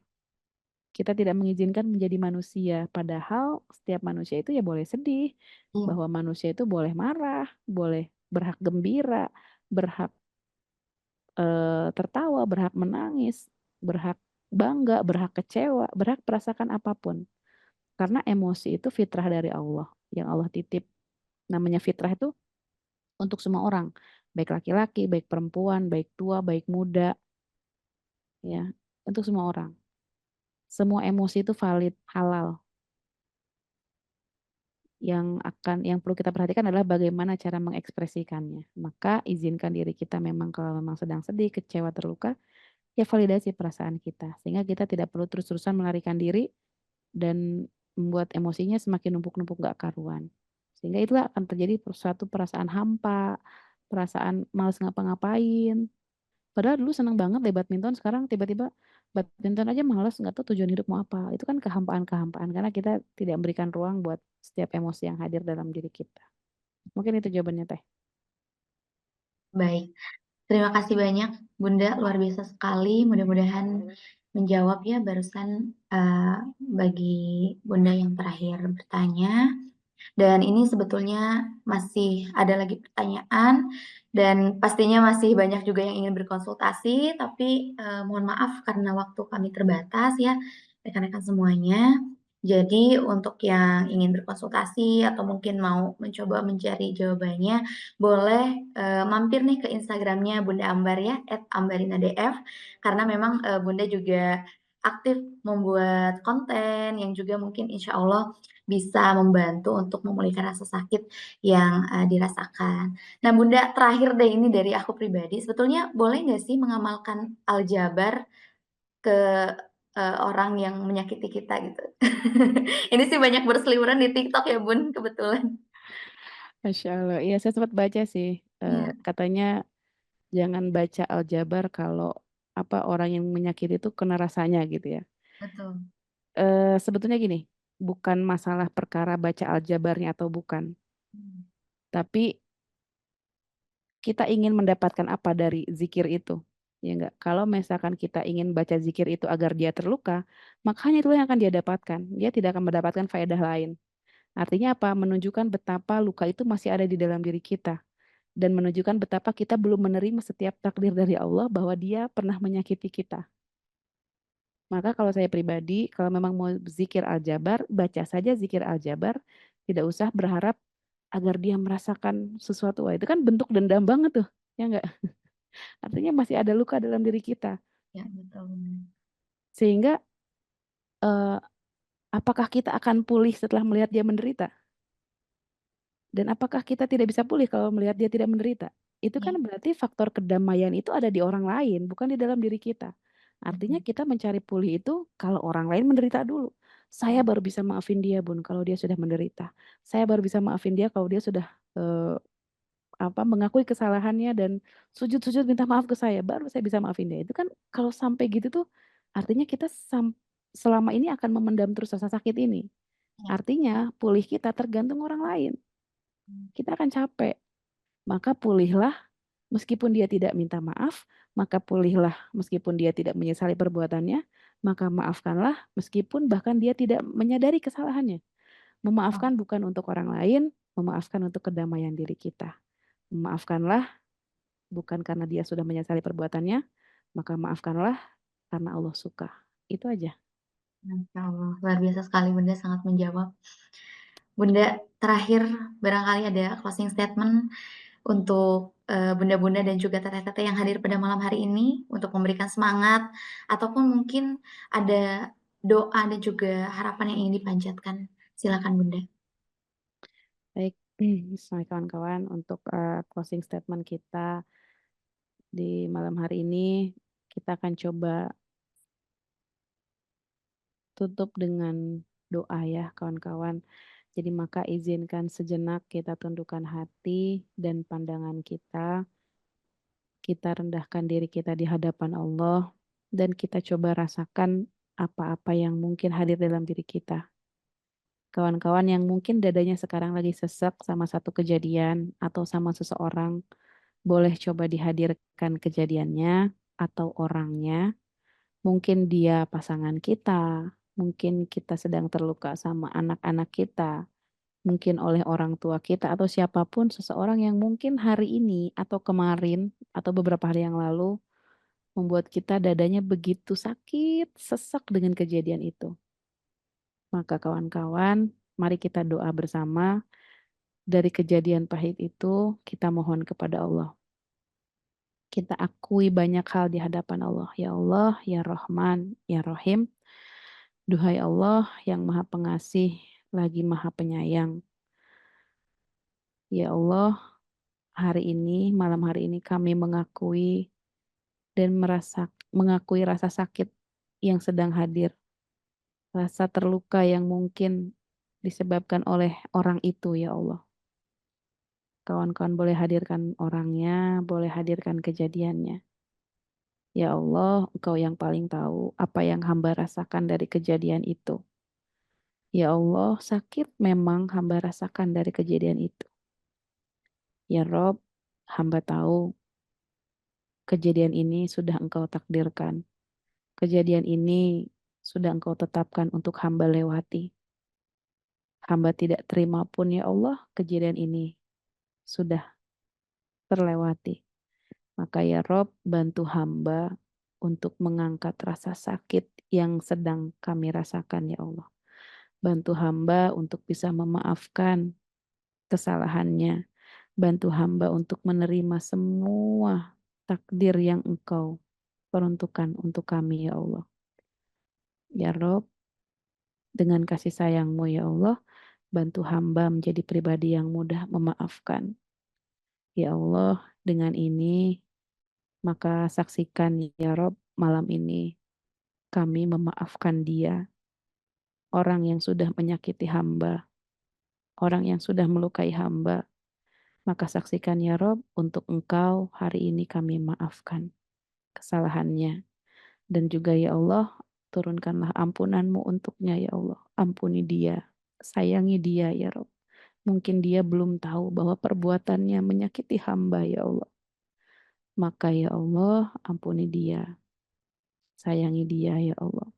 Kita tidak mengizinkan menjadi manusia, padahal setiap manusia itu ya boleh sedih, Iya. bahwa manusia itu boleh marah, boleh berhak gembira, berhak, tertawa, berhak menangis, berhak bangga, berhak kecewa, berhak merasakan apapun. Karena emosi itu fitrah dari Allah, yang Allah titip. Namanya fitrah itu untuk semua orang, baik laki-laki, baik perempuan, baik tua, baik muda, ya, untuk semua orang. Semua emosi itu valid, halal. Yang perlu kita perhatikan adalah bagaimana cara mengekspresikannya. Maka izinkan diri kita memang kalau memang sedang sedih, kecewa, terluka, ya validasi perasaan kita. Sehingga kita tidak perlu terus-terusan melarikan diri dan membuat emosinya semakin numpuk-numpuk gak karuan. Sehingga itulah akan terjadi suatu perasaan hampa, perasaan males ngapa-ngapain. Padahal dulu seneng banget deh badminton, sekarang tiba-tiba badminton aja males, nggak tahu tujuan hidup mau apa. Itu kan kehampaan-kehampaan karena kita tidak memberikan ruang buat setiap emosi yang hadir dalam diri kita. Mungkin itu jawabannya Teh. Baik, terima kasih banyak Bunda, luar biasa sekali. Mudah-mudahan menjawab ya barusan bagi Bunda yang terakhir bertanya. Dan ini sebetulnya masih ada lagi pertanyaan dan pastinya masih banyak juga yang ingin berkonsultasi, tapi mohon maaf karena waktu kami terbatas ya, rekan-rekan semuanya. Jadi untuk yang ingin berkonsultasi atau mungkin mau mencoba mencari jawabannya, boleh mampir nih ke Instagramnya Bunda Ambar ya, @ambarinadf, karena memang Bunda juga aktif membuat konten yang juga mungkin insya Allah bisa membantu untuk memulihkan rasa sakit yang dirasakan. Nah Bunda, terakhir deh ini dari aku pribadi, sebetulnya boleh nggak sih mengamalkan aljabar ke orang yang menyakiti kita gitu? Ini sih banyak berseliweran di TikTok ya Bun, kebetulan. Masya Allah. Iya saya sempat baca sih, Iya, katanya jangan baca Al-Jabar kalau apa orang yang menyakiti itu kena rasanya gitu ya. betul. Sebetulnya gini, bukan masalah perkara baca Al-Jabarnya atau bukan, Mmm, tapi kita ingin mendapatkan apa dari zikir itu, ya enggak? Kalau misalkan kita ingin baca zikir itu agar dia terluka, maka hanya itulah yang akan dia dapatkan. Dia tidak akan mendapatkan faedah lain. Artinya apa? Menunjukkan betapa luka itu masih ada di dalam diri kita dan menunjukkan betapa kita belum menerima setiap takdir dari Allah bahwa Dia pernah menyakiti kita. Maka kalau saya pribadi, kalau memang mau zikir Al-Jabar, baca saja zikir Al-Jabar, tidak usah berharap agar dia merasakan sesuatu. Wah, itu kan bentuk dendam banget tuh, ya enggak? Artinya masih ada luka dalam diri kita. ya betul bener. Sehingga, eee, apakah kita akan pulih setelah melihat dia menderita? Dan apakah kita tidak bisa pulih kalau melihat dia tidak menderita? Itu Iya, kan berarti faktor kedamaian itu ada di orang lain, bukan di dalam diri kita. Artinya betul. kita mencari pulih itu kalau orang lain menderita dulu. Saya Mhm, baru bisa maafin dia Bun, kalau dia sudah menderita. Saya baru bisa maafin dia kalau dia sudah, eee, mengakui kesalahannya dan sujud-sujud minta maaf ke saya, baru saya bisa maafin dia. Itu kan kalau sampai gitu tuh, artinya kita selama ini akan memendam terus rasa sakit ini. iya, Artinya pulih kita tergantung orang lain, mmm, kita akan capek. Maka pulihlah meskipun dia tidak minta maaf, maka pulihlah meskipun dia tidak menyesali perbuatannya, maka maafkanlah meskipun bahkan dia tidak menyadari kesalahannya. oh, Memaafkan bukan untuk orang lain, memaafkan untuk kedamaian diri kita. Memaafkanlah bukan karena dia sudah menyesali perbuatannya, maka maafkanlah karena Allah suka. Itu aja. Masya Allah, luar biasa sekali Bunda sangat menjawab. Bunda, terakhir barangkali ada closing statement untuk bunda-bunda dan juga teteh-teteh yang hadir pada malam hari ini untuk memberikan semangat ataupun mungkin ada doa dan juga harapan yang ingin dipanjatkan. Silakan Bunda. Baik, semua kawan-kawan, untuk closing statement kita di malam hari ini, kita akan coba tutup dengan doa ya kawan-kawan. Jadi maka izinkan sejenak kita tundukkan hati dan pandangan kita rendahkan diri kita di hadapan Allah, dan kita coba rasakan apa-apa yang mungkin hadir dalam diri kita. Kawan-kawan yang mungkin dadanya sekarang lagi sesek sama satu kejadian atau sama seseorang, boleh coba dihadirkan kejadiannya atau orangnya. Mungkin dia pasangan kita, mungkin kita sedang terluka sama anak-anak kita, mungkin oleh orang tua kita atau siapapun seseorang yang mungkin hari ini atau kemarin atau beberapa hari yang lalu membuat kita dadanya begitu sakit, sesak dengan kejadian itu. Maka kawan-kawan, mari kita doa bersama. Dari kejadian pahit itu, kita mohon kepada Allah. Kita akui banyak hal di hadapan Allah. Ya Allah, ya Rahman, ya Rahim. Duhai Allah yang Maha Pengasih, lagi Maha Penyayang. Ya Allah, malam hari ini kami mengakui dan mengakui rasa sakit yang sedang hadir. Rasa terluka yang mungkin disebabkan oleh orang itu, ya Allah. Kawan-kawan boleh hadirkan orangnya, boleh hadirkan kejadiannya. Ya Allah, Engkau yang paling tahu apa yang hamba rasakan dari kejadian itu. Ya Allah, sakit memang hamba rasakan dari kejadian itu. Ya Rob, hamba tahu kejadian ini sudah Engkau takdirkan. Kejadian ini sudah Engkau tetapkan untuk hamba lewati. Hamba tidak terima pun ya Allah, kejadian ini sudah terlewati. Maka ya Rob, bantu hamba untuk mengangkat rasa sakit yang sedang kami rasakan ya Allah. Bantu hamba untuk bisa memaafkan kesalahannya. Bantu hamba untuk menerima semua takdir yang Engkau peruntukkan untuk kami ya Allah. Ya Rob, dengan kasih sayang-Mu ya Allah, bantu hamba menjadi pribadi yang mudah memaafkan. Ya Allah, dengan ini maka saksikan ya Rob, malam ini kami memaafkan dia, orang yang sudah menyakiti hamba, orang yang sudah melukai hamba. Maka saksikan ya Rob, untuk Engkau hari ini kami maafkan kesalahannya. Dan juga ya Allah, turunkanlah ampunan-Mu untuknya ya Allah. Ampuni dia, sayangi dia ya Rob. Mungkin dia belum tahu bahwa perbuatannya menyakiti hamba ya Allah. Maka ya Allah, ampuni dia, sayangi dia ya Allah.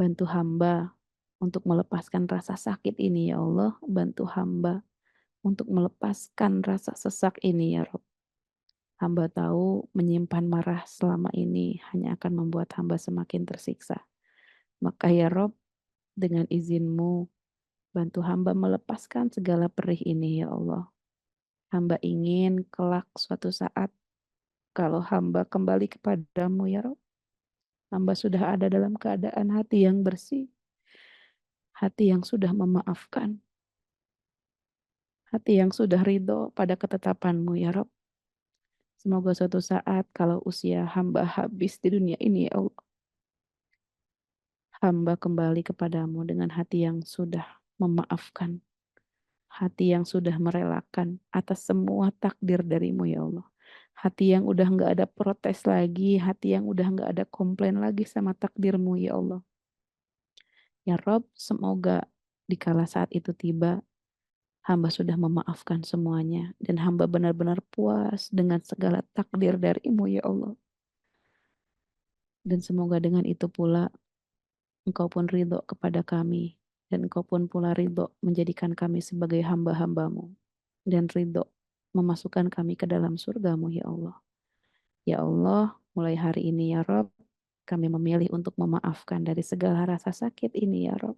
Bantu hamba untuk melepaskan rasa sakit ini ya Allah. Bantu hamba untuk melepaskan rasa sesak ini ya Rob. Hamba tahu menyimpan marah selama ini hanya akan membuat hamba semakin tersiksa. Maka ya Rob, dengan izin-Mu, bantu hamba melepaskan segala perih ini ya Allah. Hamba ingin kelak suatu saat kalau hamba kembali kepadamu ya Rob, hamba sudah ada dalam keadaan hati yang bersih, hati yang sudah memaafkan, hati yang sudah ridho pada ketetapan-Mu ya Rob. Semoga suatu saat kalau usia hamba habis di dunia ini ya Allah, hamba kembali kepadamu dengan hati yang sudah memaafkan, hati yang sudah merelakan atas semua takdir darimu ya Allah. Hati yang udah gak ada protes lagi, hati yang udah gak ada komplain lagi sama takdirmu ya Allah. Ya Rob, semoga dikala saat itu tiba, hamba sudah memaafkan semuanya dan hamba benar-benar puas dengan segala takdir darimu ya Allah. Dan semoga dengan itu pula Engkau pun ridho kepada kami dan Engkau pun pula ridho menjadikan kami sebagai hamba-hambamu dan ridho memasukkan kami ke dalam surgamu ya Allah. Ya Allah, mulai hari ini ya Rob, kami memilih untuk memaafkan dari segala rasa sakit ini ya Rob.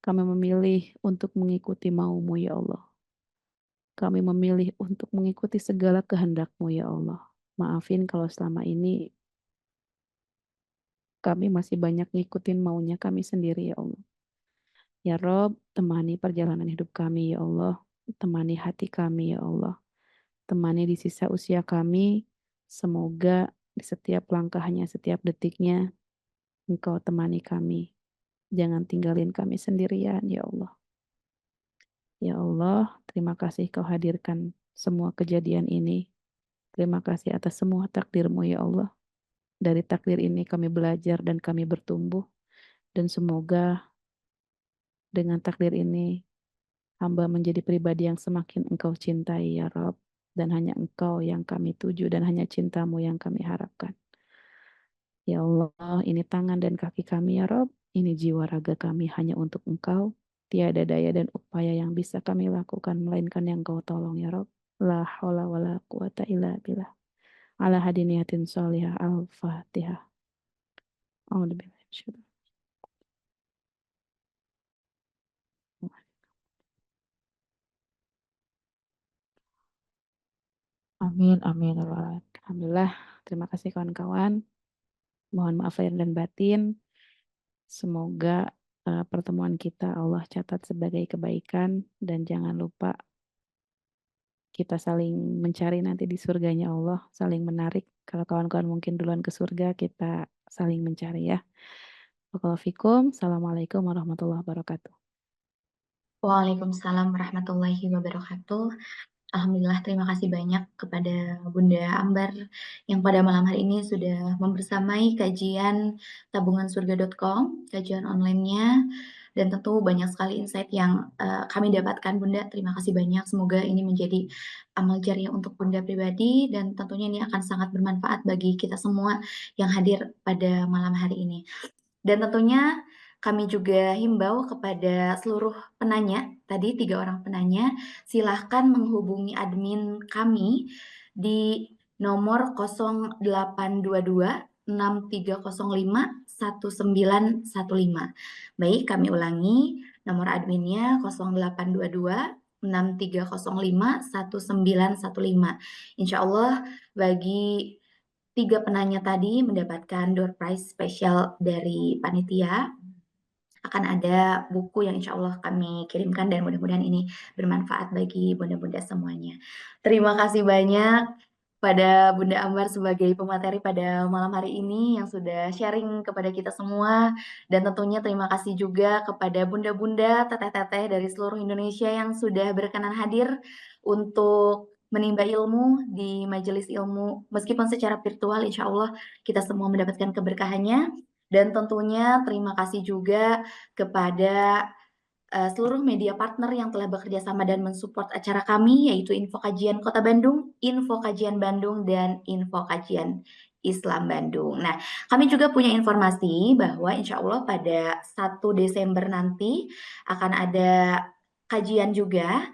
Kami memilih untuk mengikuti mau-Mu ya Allah. Kami memilih untuk mengikuti segala kehendak-Mu ya Allah. Maafin kalau selama ini kami masih banyak ngikutin maunya kami sendiri ya Allah. Ya Rob, temani perjalanan hidup kami ya Allah. Temani hati kami ya Allah. Temani di sisa usia kami. Semoga di setiap langkahnya, setiap detiknya, Engkau temani kami. Jangan tinggalin kami sendirian ya Allah. Ya Allah, terima kasih Kau hadirkan semua kejadian ini. Terima kasih atas semua takdir-Mu ya Allah. Dari takdir ini kami belajar dan kami bertumbuh. Dan semoga dengan takdir ini hamba menjadi pribadi yang semakin Engkau cintai ya Rabb. Dan hanya Engkau yang kami tuju dan hanya cinta-Mu yang kami harapkan. Ya Allah, ini tangan dan kaki kami ya Rabb. Ini jiwa raga kami hanya untuk Engkau. Tiada daya dan upaya yang bisa kami lakukan melainkan yang Kau tolong ya Rabb. La haula wa la quwata illa billah. Ala hadiniyatin sholihah al-fatihah. Amin, amin. Alhamdulillah. Terima kasih kawan-kawan. Mohon maaf lahir dan batin. Semoga pertemuan kita Allah catat sebagai kebaikan. Dan jangan lupa kita saling mencari nanti di surganya Allah. Saling menarik. Kalau kawan-kawan mungkin duluan ke surga, kita saling mencari ya. Waalaikumsalam. Assalamualaikum warahmatullahi wabarakatuh. Waalaikumsalam warahmatullahi wabarakatuh. Alhamdulillah, terima kasih banyak kepada Bunda Ambar yang pada malam hari ini sudah membersamai kajian tabungansurga.com, kajian online-nya, dan tentu banyak sekali insight yang kami dapatkan Bunda. Terima kasih banyak, semoga ini menjadi amal jariah untuk Bunda pribadi dan tentunya ini akan sangat bermanfaat bagi kita semua yang hadir pada malam hari ini. Dan tentunya kami juga himbau kepada seluruh penanya, tadi 3 orang penanya, silahkan menghubungi admin kami di nomor 0822 6305 1915. Baik, kami ulangi, nomor adminnya 0822 6305 1915. Insya Allah bagi 3 penanya tadi mendapatkan door prize spesial dari panitia. Akan ada buku yang insya Allah kami kirimkan dan mudah-mudahan ini bermanfaat bagi bunda-bunda semuanya. Terima kasih banyak pada Bunda Ambar sebagai pemateri pada malam hari ini yang sudah sharing kepada kita semua. Dan tentunya terima kasih juga kepada bunda-bunda, teteh-teteh dari seluruh Indonesia yang sudah berkenan hadir untuk menimba ilmu di majelis ilmu. Meskipun secara virtual, insya Allah kita semua mendapatkan keberkahannya. Dan tentunya terima kasih juga kepada seluruh media partner yang telah bekerja sama dan mensupport acara kami, yaitu Info Kajian Kota Bandung, Info Kajian Bandung, dan Info Kajian Islam Bandung. Nah, kami juga punya informasi bahwa insya Allah pada 1 Desember nanti akan ada kajian juga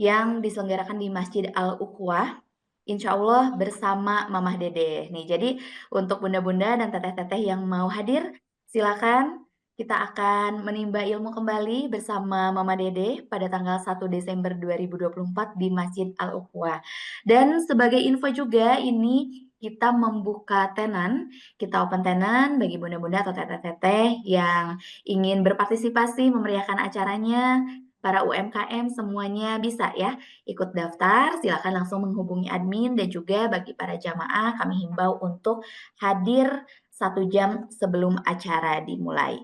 yang diselenggarakan di Masjid Al-Ukhwah, insya Allah bersama Mamah Dede. Nih, jadi untuk bunda-bunda dan teteh-teteh yang mau hadir, silakan. Kita akan menimba ilmu kembali bersama Mama Dede pada tanggal 1 Desember 2024 di Masjid Al-Ukhwah. Dan sebagai info juga, ini kita membuka tenan, kita open tenan bagi bunda-bunda atau teteh-teteh yang ingin berpartisipasi memeriahkan acaranya. Para UMKM semuanya bisa ya ikut daftar, silakan langsung menghubungi admin dan juga bagi para jamaah kami himbau untuk hadir 1 jam sebelum acara dimulai.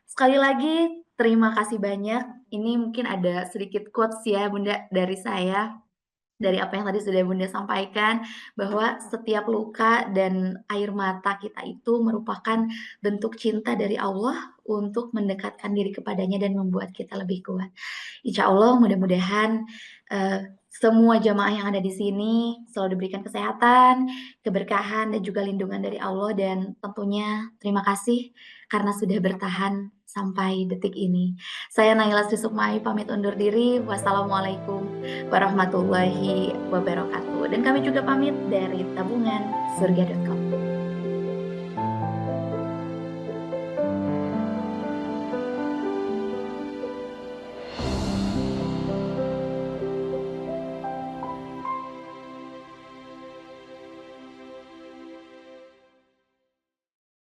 Sekali lagi terima kasih banyak. Ini mungkin ada sedikit quotes ya Bunda dari saya. Dari apa yang tadi sudah Bunda sampaikan, bahwa setiap luka dan air mata kita itu merupakan bentuk cinta dari Allah untuk mendekatkan diri kepadanya dan membuat kita lebih kuat. Insya Allah mudah-mudahan semua jamaah yang ada di sini selalu diberikan kesehatan, keberkahan, dan juga lindungan dari Allah. Dan tentunya terima kasih karena sudah bertahan sampai detik ini. Saya Naila Sri Sukmai pamit undur diri. Wassalamualaikum warahmatullahi wabarakatuh. Dan kami juga pamit dari tabungansurga.com.